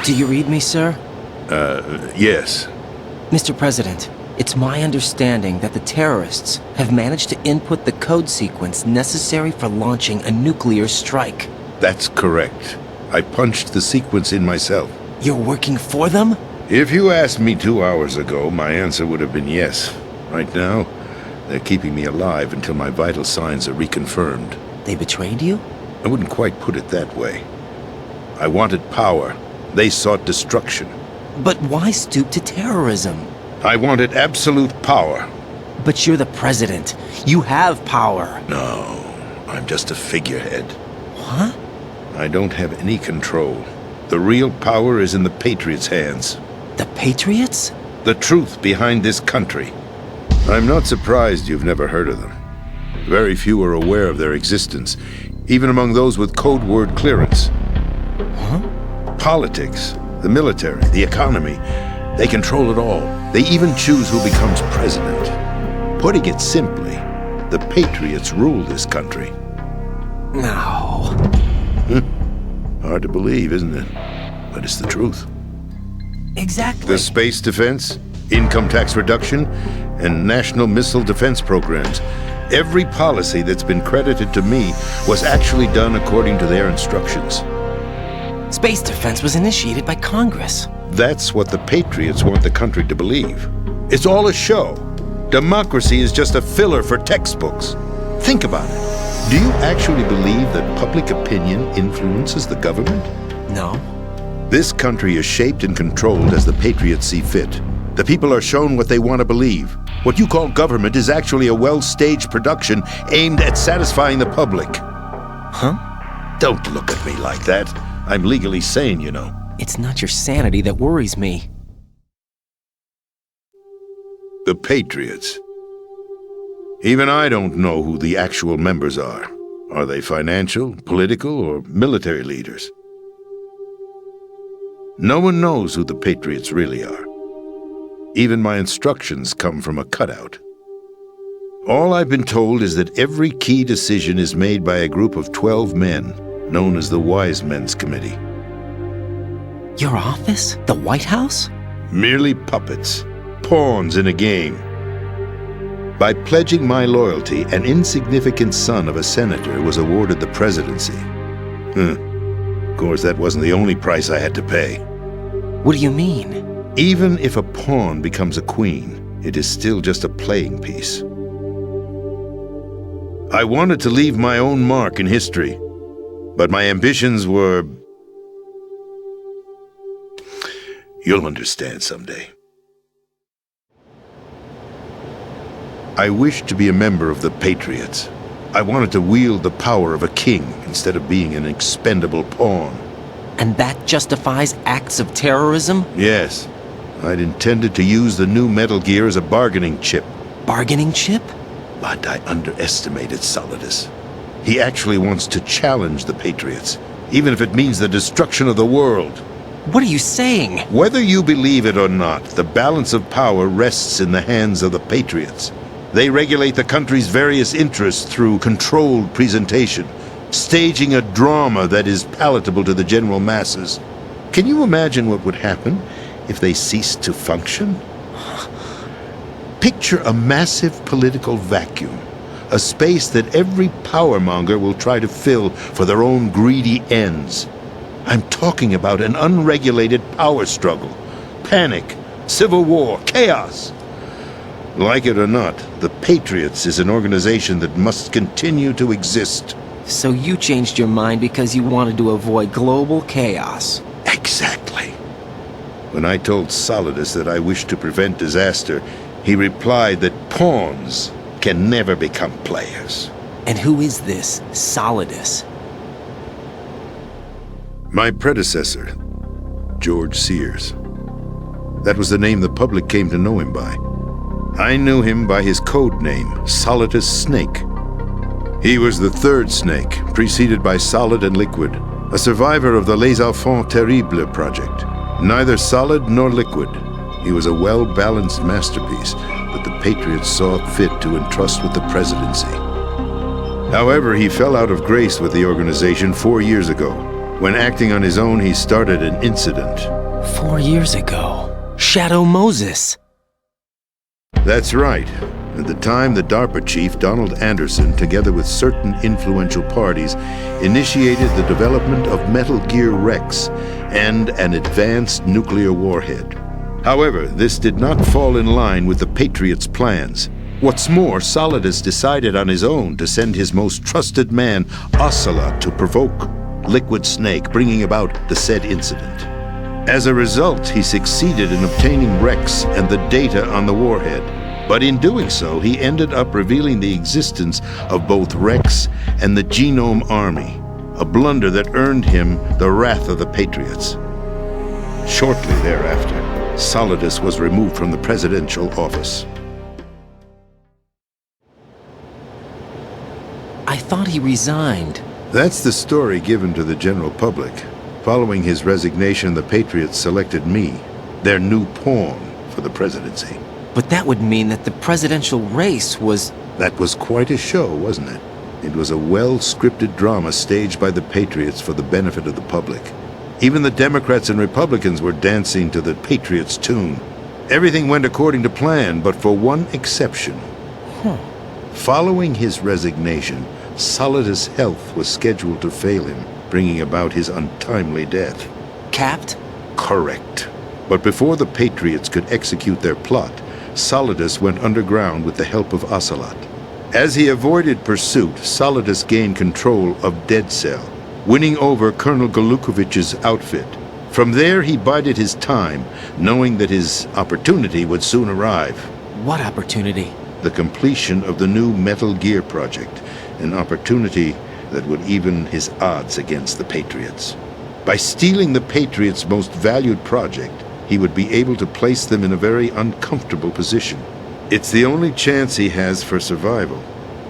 Do you read me, sir? Yes. Mr. President, It's my understanding that the terrorists have managed to input the code sequence necessary for launching a nuclear strike. That's correct. I punched the sequence in myself. You're working for them? If you asked me 2 hours ago, my answer would have been yes. Right now, they're keeping me alive until my vital signs are reconfirmed. They betrayed you? I wouldn't quite put it that way. I wanted power. They sought destruction. But why stoop to terrorism? I wanted absolute power. But you're the president. You have power. No, I'm just a figurehead. What? I don't have any control. The real power is in the Patriots' hands. The Patriots? The truth behind this country. I'm not surprised you've never heard of them. Very few are aware of their existence, even among those with code word clearance. Huh? Politics, the military, the economy, they control it all. They even choose who becomes president. Putting it simply, the Patriots rule this country. No. Hard to believe, isn't it? But it's the truth. Exactly. The space defense, income tax reduction, and national missile defense programs. Every policy that's been credited to me was actually done according to their instructions. Space defense was initiated by Congress. That's what the Patriots want the country to believe. It's all a show. Democracy is just a filler for textbooks. Think about it. Do you actually believe that public opinion influences the government? No. This country is shaped and controlled as the Patriots see fit. The people are shown what they want to believe. What you call government is actually a well-staged production aimed at satisfying the public. Huh? Don't look at me like that. I'm legally sane, you know. It's not your sanity that worries me. The Patriots. Even I don't know who the actual members are. Are they financial, political, or military leaders? No one knows who the Patriots really are. Even my instructions come from a cutout. All I've been told is that every key decision is made by a group of 12 men, known as the Wise Men's Committee. Your office? The White House? Merely puppets, pawns in a game. By pledging my loyalty, an insignificant son of a senator was awarded the presidency. Of course, that wasn't the only price I had to pay. What do you mean? Even if a pawn becomes a queen, it is still just a playing piece. I wanted to leave my own mark in history, but my ambitions were... You'll understand someday. I wished to be a member of the Patriots. I wanted to wield the power of a king instead of being an expendable pawn. And that justifies acts of terrorism? Yes. I'd intended to use the new Metal Gear as a bargaining chip. Bargaining chip? But I underestimated Solidus. He actually wants to challenge the Patriots, even if it means the destruction of the world. What are you saying? Whether you believe it or not, the balance of power rests in the hands of the Patriots. They regulate the country's various interests through controlled presentation, staging a drama that is palatable to the general masses. Can you imagine what would happen if they ceased to function? Picture a massive political vacuum, a space that every powermonger will try to fill for their own greedy ends. I'm talking about an unregulated power struggle, panic, civil war, chaos. Like it or not, the Patriots is an organization that must continue to exist. So you changed your mind because you wanted to avoid global chaos. Exactly. When I told Solidus that I wished to prevent disaster, he replied that pawns can never become players. And who is this Solidus? My predecessor, George Sears. That was the name the public came to know him by. I knew him by his code name, Solidus Snake. He was the third Snake, preceded by Solid and Liquid, a survivor of the Les Enfants Terribles project. Neither solid nor liquid, he was a well-balanced masterpiece that the Patriots saw fit to entrust with the presidency. However, he fell out of grace with the organization 4 years ago. When acting on his own, he started an incident. 4 years ago? Shadow Moses! That's right. At the time, the DARPA chief, Donald Anderson, together with certain influential parties, initiated the development of Metal Gear Rex and an advanced nuclear warhead. However, this did not fall in line with the Patriots' plans. What's more, Solidus decided on his own to send his most trusted man, Ocelot, to provoke Liquid Snake, bringing about the said incident. As a result, he succeeded in obtaining Rex and the data on the warhead. But in doing so, he ended up revealing the existence of both Rex and the Genome Army, a blunder that earned him the wrath of the Patriots. Shortly thereafter, Solidus was removed from the presidential office. I thought he resigned. That's the story given to the general public. Following his resignation, the Patriots selected me, their new pawn, for the presidency. But that would mean that the presidential race was... That was quite a show, wasn't it? It was a well-scripted drama staged by the Patriots for the benefit of the public. Even the Democrats and Republicans were dancing to the Patriots' tune. Everything went according to plan, but for one exception. Following his resignation, Solidus' health was scheduled to fail him, bringing about his untimely death. Capped? Correct. But before the Patriots could execute their plot, Solidus went underground with the help of Ocelot. As he avoided pursuit, Solidus gained control of Dead Cell, winning over Colonel Golukovich's outfit. From there, he bided his time, knowing that his opportunity would soon arrive. What opportunity? The completion of the new Metal Gear project, an opportunity that would even his odds against the Patriots. By stealing the Patriots' most valued project, he would be able to place them in a very uncomfortable position. It's the only chance he has for survival.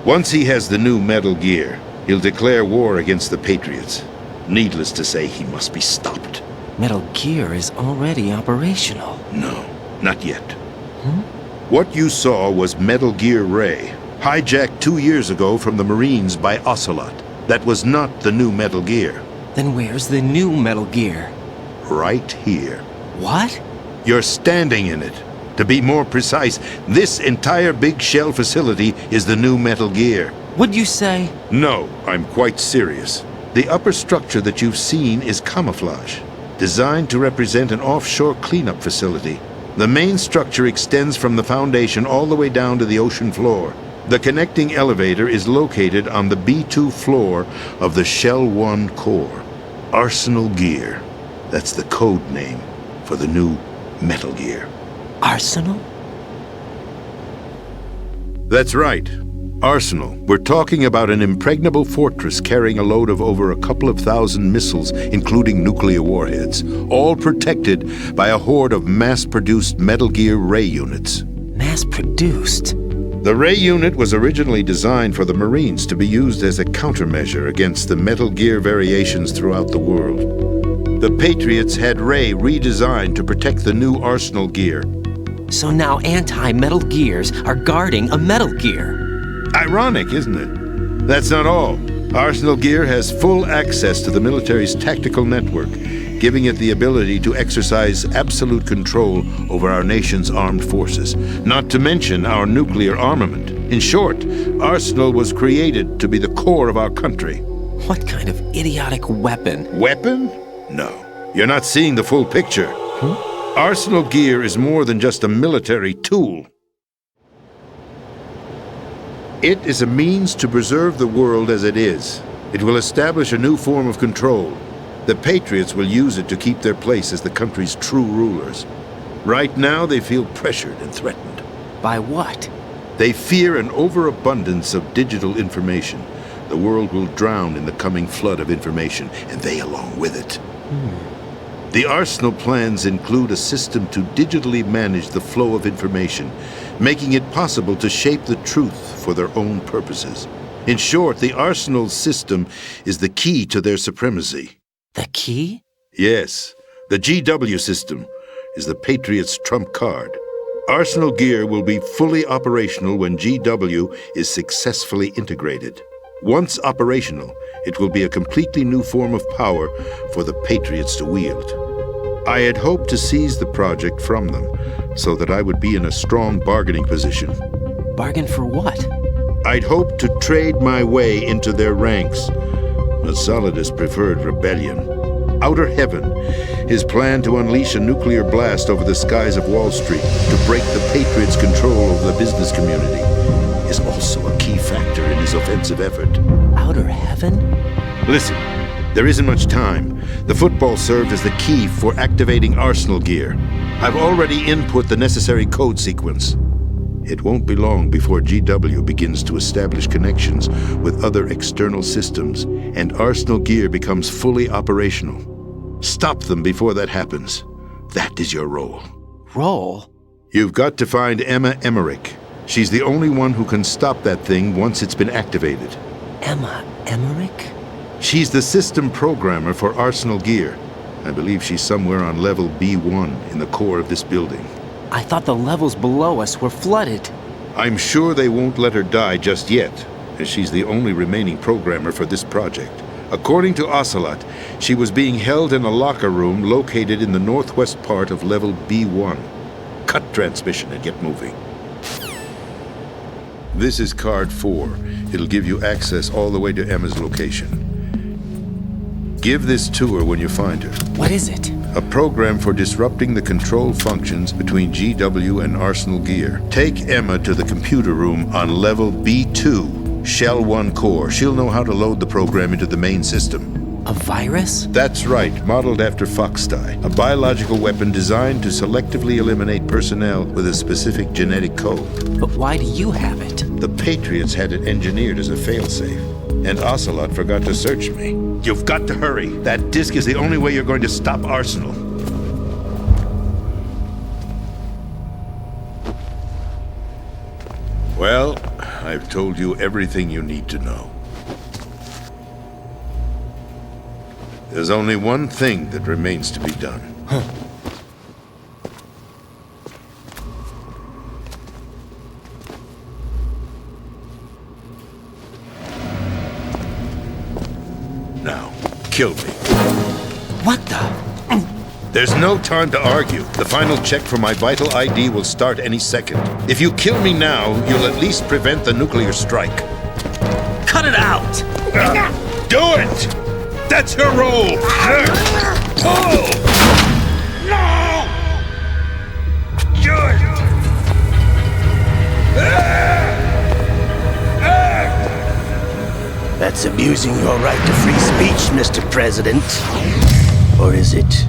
Once he has the new Metal Gear, he'll declare war against the Patriots. Needless to say, he must be stopped. Metal Gear is already operational. No, not yet. What you saw was Metal Gear Ray, hijacked 2 years ago from the Marines by Ocelot. That was not the new Metal Gear. Then where's the new Metal Gear? Right here. What? You're standing in it. To be more precise, this entire big shell facility is the new Metal Gear. What'd you say? No, I'm quite serious. The upper structure that you've seen is camouflage, designed to represent an offshore cleanup facility. The main structure extends from the foundation all the way down to the ocean floor. The connecting elevator is located on the B2 floor of the Shell 1 core. Arsenal Gear. That's the code name for the new Metal Gear. Arsenal? That's right. Arsenal. We're talking about an impregnable fortress carrying a load of over a couple of thousand missiles, including nuclear warheads, all protected by a horde of mass-produced Metal Gear Ray units. Mass-produced? The Ray unit was originally designed for the Marines to be used as a countermeasure against the Metal Gear variations throughout the world. The Patriots had Ray redesigned to protect the new Arsenal Gear. So now anti-Metal Gears are guarding a Metal Gear. Ironic, isn't it? That's not all. Arsenal Gear has full access to the military's tactical network, giving it the ability to exercise absolute control over our nation's armed forces, not to mention our nuclear armament. In short, Arsenal was created to be the core of our country. What kind of idiotic weapon? Weapon? No. You're not seeing the full picture. Arsenal Gear is more than just a military tool. It is a means to preserve the world as it is. It will establish a new form of control. The Patriots will use it to keep their place as the country's true rulers. Right now, they feel pressured and threatened. By what? They fear an overabundance of digital information. The world will drown in the coming flood of information, and they along with it. The Arsenal plans include a system to digitally manage the flow of information, making it possible to shape the truth for their own purposes. In short, the Arsenal system is the key to their supremacy. The key? Yes. The GW system is the Patriots' trump card. Arsenal Gear will be fully operational when GW is successfully integrated. Once operational, it will be a completely new form of power for the Patriots to wield. I had hoped to seize the project from them, so that I would be in a strong bargaining position. Bargain for what? I'd hoped to trade my way into their ranks, but Solidus preferred rebellion. Outer Heaven, his plan to unleash a nuclear blast over the skies of Wall Street to break the Patriots' control over the business community, is also a key factor in his offensive effort. Outer Heaven? Listen, there isn't much time. The football served as the key for activating Arsenal gear. I've already input the necessary code sequence. It won't be long before GW begins to establish connections with other external systems, and Arsenal gear becomes fully operational. Stop them before that happens. That is your role. Role? You've got to find Emma Emmerich. She's the only one who can stop that thing once it's been activated. Emma Emmerich? She's the system programmer for Arsenal gear. I believe she's somewhere on level B1 in the core of this building. I thought the levels below us were flooded. I'm sure they won't let her die just yet, as she's the only remaining programmer for this project. According to Ocelot, she was being held in a locker room located in the northwest part of level B1. Cut transmission and get moving. This is card 4. It'll give you access all the way to Emma's location. Give this to her when you find her. What is it? A program for disrupting the control functions between GW and Arsenal gear. Take Emma to the computer room on level B2, Shell 1 core. She'll know how to load the program into the main system. A virus? That's right, modeled after Foxdie. A biological weapon designed to selectively eliminate personnel with a specific genetic code. But why do you have it? The Patriots had it engineered as a failsafe. And Ocelot forgot to search me. You've got to hurry. That disk is the only way you're going to stop Arsenal. Well, I've told you everything you need to know. There's only one thing that remains to be done. Now, kill me. What the? There's no time to argue. The final check for my vital ID will start any second. If you kill me now, you'll at least prevent the nuclear strike. Cut it out! Do it! That's your role! Oh! No! Do it! That's abusing your right to free speech, Mr. President. Or is it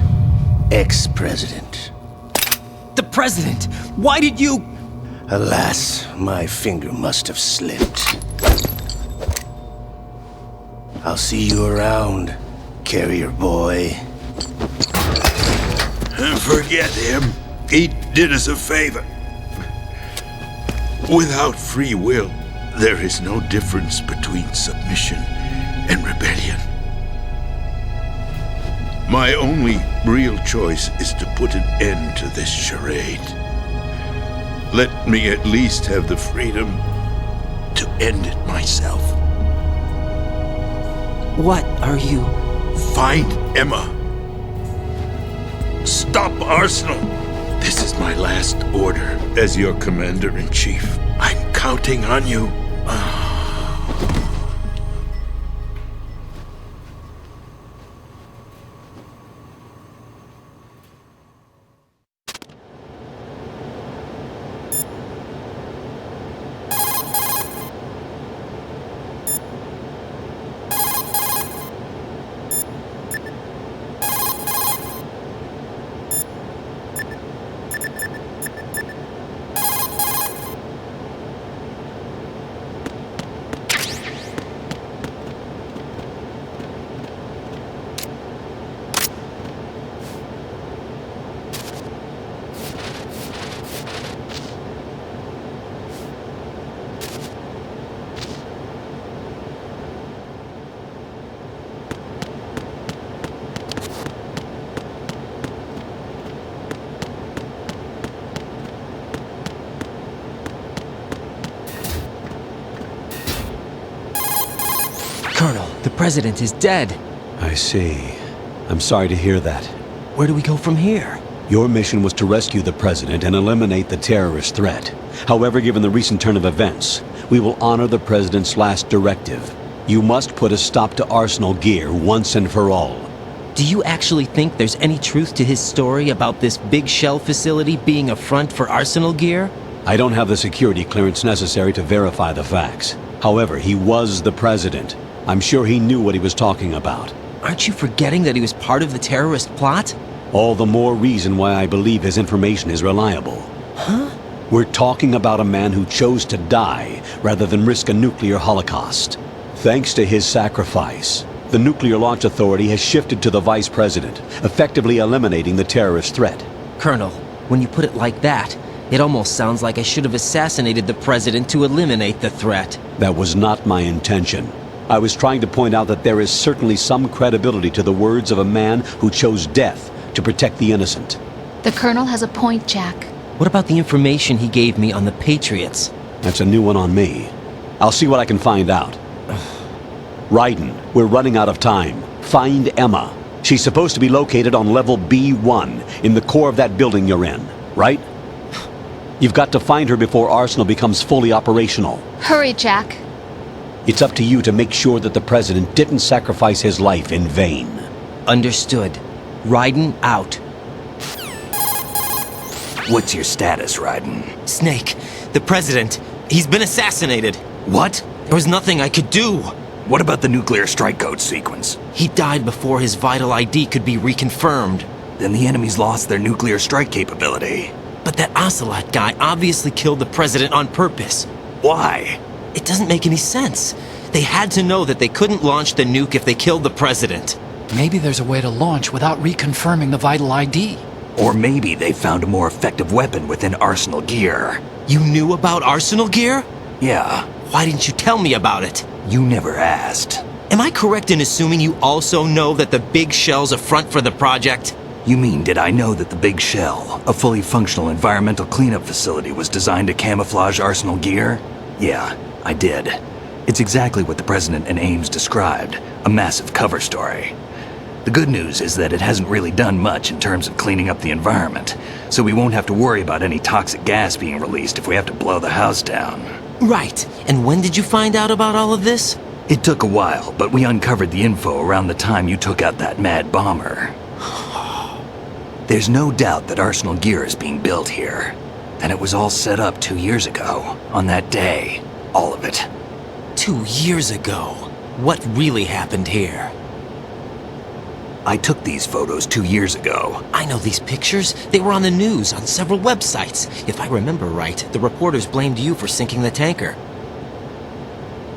ex-president? The president! Why did you... Alas, my finger must have slipped. I'll see you around, carrier boy. Forget him. He did us a favor. Without free will, there is no difference between submission and rebellion. My only real choice is to put an end to this charade. Let me at least have the freedom to end it myself. What are you... Find Emma. Stop Arsenal. This is my last order as your commander-in-chief. I'm counting on you. Colonel, the president is dead. I see. I'm sorry to hear that. where do we go from here? Your mission was to rescue the President and eliminate the terrorist threat. However, given the recent turn of events, we will honor the President's last directive. You must put a stop to Arsenal Gear once and for all. Do you actually think there's any truth to his story about this big shell facility being a front for Arsenal Gear? I don't have the security clearance necessary to verify the facts. However, he was the President. I'm sure he knew what he was talking about. Aren't you forgetting that he was part of the terrorist plot? All the more reason why I believe his information is reliable. Huh? We're talking about a man who chose to die rather than risk a nuclear holocaust. Thanks to his sacrifice, the Nuclear Launch Authority has shifted to the Vice President, effectively eliminating the terrorist threat. Colonel, when you put it like that, it almost sounds like I should have assassinated the President to eliminate the threat. That was not my intention. I was trying to point out that there is certainly some credibility to the words of a man who chose death to protect the innocent. The Colonel has a point, Jack. What about the information he gave me on the Patriots? That's a new one on me. I'll see what I can find out. Raiden, we're running out of time. Find Emma. She's supposed to be located on level B1 in the core of that building you're in, right? You've got to find her before Arsenal becomes fully operational. Hurry, Jack. It's up to you to make sure that the President didn't sacrifice his life in vain. Understood. Raiden out. What's your status, Raiden? Snake, the President, he's been assassinated. What? There was nothing I could do. What about the nuclear strike code sequence? He died before his vital ID could be reconfirmed. Then the enemy's lost their nuclear strike capability. But that Ocelot guy obviously killed the President on purpose. Why? It doesn't make any sense. They had to know that they couldn't launch the nuke if they killed the President. Maybe there's a way to launch without reconfirming the vital ID. Or maybe they found a more effective weapon within Arsenal Gear. You knew about Arsenal Gear? Yeah. Why didn't you tell me about it? You never asked. Am I correct in assuming you also know that the Big Shell's a front for the project? You mean, did I know that the Big Shell, a fully functional environmental cleanup facility, was designed to camouflage Arsenal Gear? Yeah, I did. It's exactly what the President and Ames described, a massive cover story. The good news is that it hasn't really done much in terms of cleaning up the environment, so we won't have to worry about any toxic gas being released if we have to blow the house down. Right. And when did you find out about all of this? It took a while, but we uncovered the info around the time you took out that mad bomber. There's no doubt that Arsenal Gear is being built here. And it was all set up 2 years ago, on that day. All of it. 2 years ago? What really happened here? I took these photos 2 years ago. I know these pictures. They were on the news, on several websites. If I remember right, the reporters blamed you for sinking the tanker.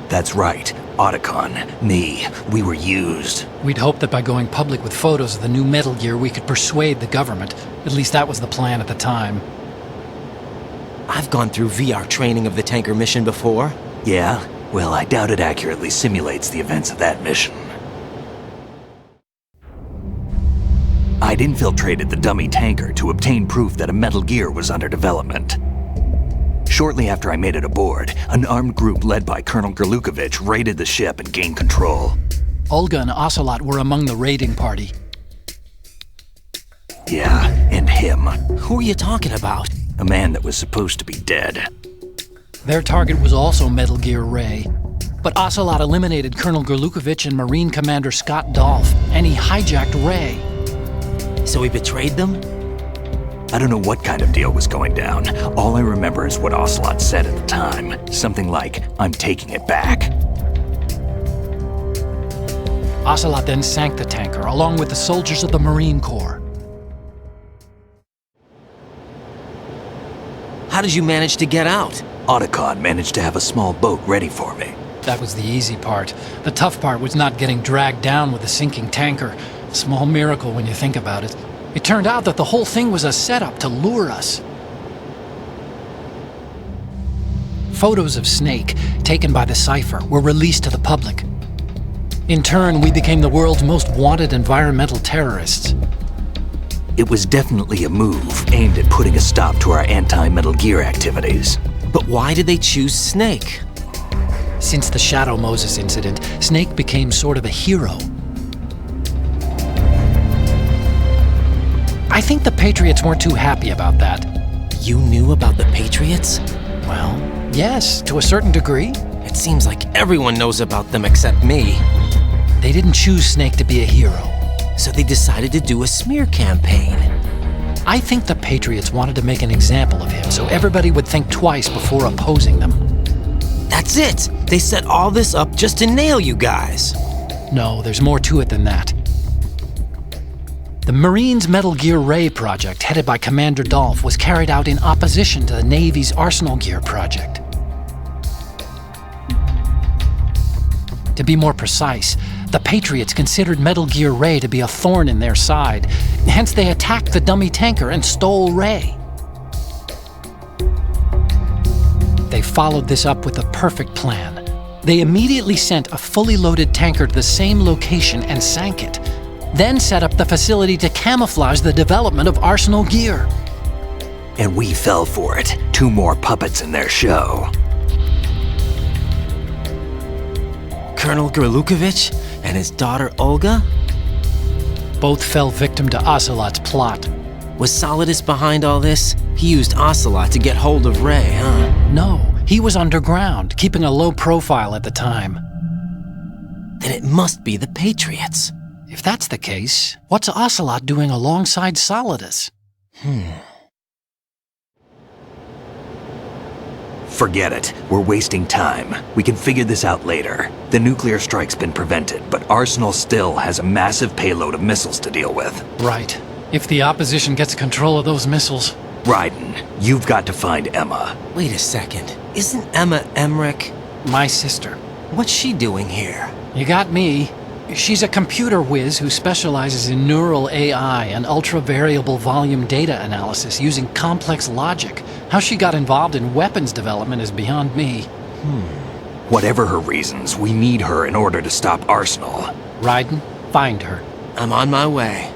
That's right. Otacon, me, we were used. We'd hoped that by going public with photos of the new Metal Gear, we could persuade the government. At least that was the plan at the time. I've gone through VR training of the tanker mission before. Yeah? Well, I doubt it accurately simulates the events of that mission. I'd infiltrated the dummy tanker to obtain proof that a Metal Gear was under development. Shortly after I made it aboard, an armed group led by Colonel Gerlukovich raided the ship and gained control. Olga and Ocelot were among the raiding party. Yeah, and him. Who are you talking about? A man that was supposed to be dead. Their target was also Metal Gear Ray. But Ocelot eliminated Colonel Gerlukovich and Marine Commander Scott Dolph, and he hijacked Ray. So he betrayed them? I don't know what kind of deal was going down. All I remember is what Ocelot said at the time. Something like, "I'm taking it back." Ocelot then sank the tanker, along with the soldiers of the Marine Corps. How did you manage to get out? Otacon managed to have a small boat ready for me. That was the easy part. The tough part was not getting dragged down with the sinking tanker. A small miracle when you think about it. It turned out that the whole thing was a setup to lure us. Photos of Snake, taken by the Cypher, were released to the public. In turn, we became the world's most wanted environmental terrorists. It was definitely a move aimed at putting a stop to our anti-Metal Gear activities. But why did they choose Snake? Since the Shadow Moses incident, Snake became sort of a hero. I think the Patriots weren't too happy about that. You knew about the Patriots? Well, yes, to a certain degree. It seems like everyone knows about them except me. They didn't choose Snake to be a hero. So they decided to do a smear campaign. I think the Patriots wanted to make an example of him so everybody would think twice before opposing them. That's it! They set all this up just to nail you guys. No, there's more to it than that. The Marines' Metal Gear Ray project, headed by Commander Dolph, was carried out in opposition to the Navy's Arsenal Gear project. To be more precise, the Patriots considered Metal Gear Ray to be a thorn in their side. Hence, they attacked the dummy tanker and stole Ray. They followed this up with a perfect plan. They immediately sent a fully loaded tanker to the same location and sank it, then set up the facility to camouflage the development of Arsenal Gear. And we fell for it. 2 more puppets in their show. Colonel Gerlukovich and his daughter Olga? Both fell victim to Ocelot's plot. Was Solidus behind all this? He used Ocelot to get hold of Ray, huh? No, he was underground, keeping a low profile at the time. Then it must be the Patriots. If that's the case, what's Ocelot doing alongside Solidus? Forget it. We're wasting time. We can figure this out later. The nuclear strike's been prevented, but Arsenal still has a massive payload of missiles to deal with. Right. If the opposition gets control of those missiles... Raiden, you've got to find Emma. Wait a second. Isn't Emma Emmerich? My sister. What's she doing here? You got me. She's a computer whiz who specializes in neural AI and ultra-variable volume data analysis using complex logic. How she got involved in weapons development is beyond me. Whatever her reasons, we need her in order to stop Arsenal. Raiden, find her. I'm on my way.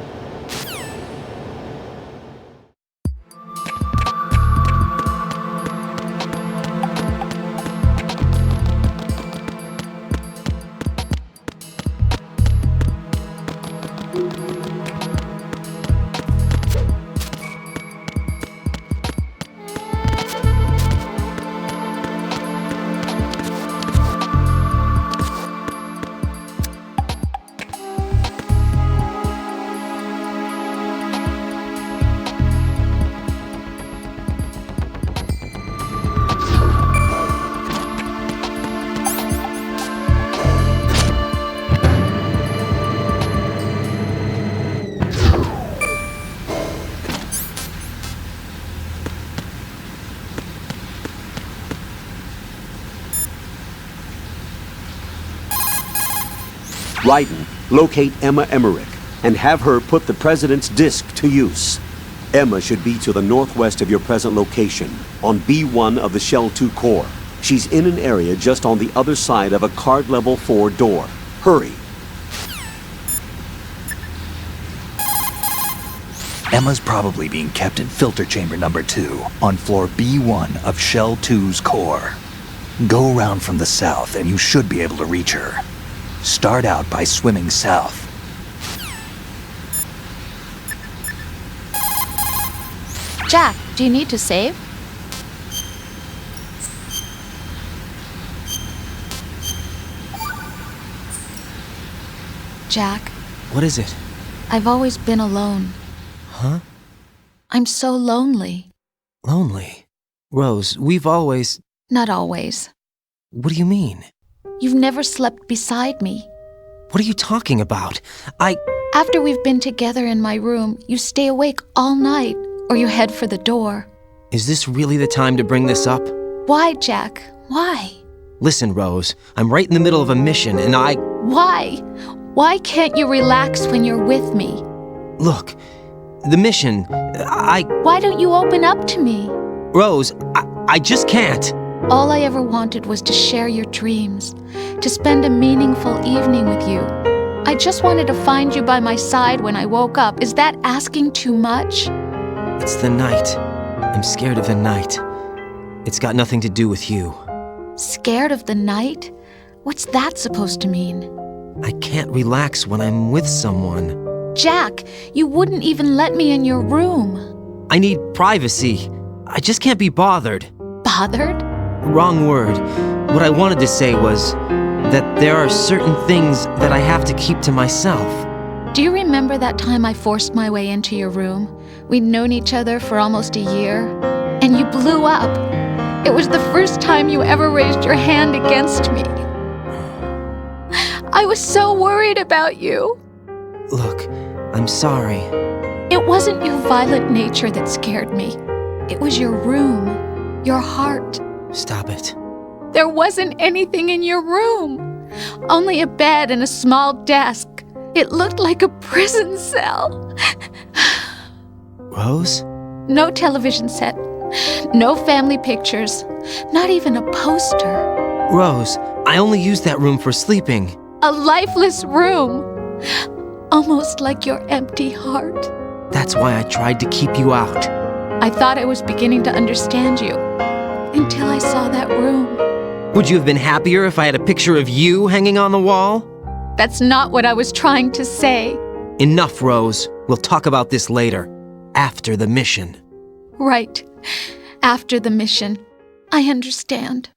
Raiden, locate Emma Emmerich and have her put the President's disc to use. Emma should be to the northwest of your present location, on B1 of the Shell 2 core. She's in an area just on the other side of a card level 4 door. Hurry. Emma's probably being kept in filter chamber number 2, on floor B1 of Shell 2's core. Go around from the south and you should be able to reach her. Start out by swimming south. Jack, do you need to save? Jack, What is it? I've always been alone. Huh? I'm so lonely. Lonely? Rose, we've always... Not always. What do you mean? You've never slept beside me. What are you talking about? After we've been together in my room, you stay awake all night, or you head for the door. Is this really the time to bring this up? Why, Jack? Why? Listen, Rose, I'm right in the middle of a mission and Why? Why can't you relax when you're with me? Look, the mission, Why don't you open up to me? Rose, I just can't. All I ever wanted was to share your dreams, to spend a meaningful evening with you. I just wanted to find you by my side when I woke up. Is that asking too much? It's the night. I'm scared of the night. It's got nothing to do with you. Scared of the night? What's that supposed to mean? I can't relax when I'm with someone. Jack, you wouldn't even let me in your room. I need privacy. I just can't be bothered. Bothered? Wrong word. What I wanted to say was that there are certain things that I have to keep to myself. Do you remember that time I forced my way into your room? We'd known each other for almost a year, and you blew up. It was the first time you ever raised your hand against me. I was so worried about you. Look, I'm sorry. It wasn't your violent nature that scared me. It was your room, your heart. Stop it. There wasn't anything in your room. Only a bed and a small desk. It looked like a prison cell. Rose? No television set. No family pictures. Not even a poster. Rose, I only use that room for sleeping. A lifeless room. Almost like your empty heart. That's why I tried to keep you out. I thought I was beginning to understand you. Until I saw that room. Would you have been happier if I had a picture of you hanging on the wall? That's not what I was trying to say. Enough, Rose. We'll talk about this later. After the mission. Right. After the mission. I understand.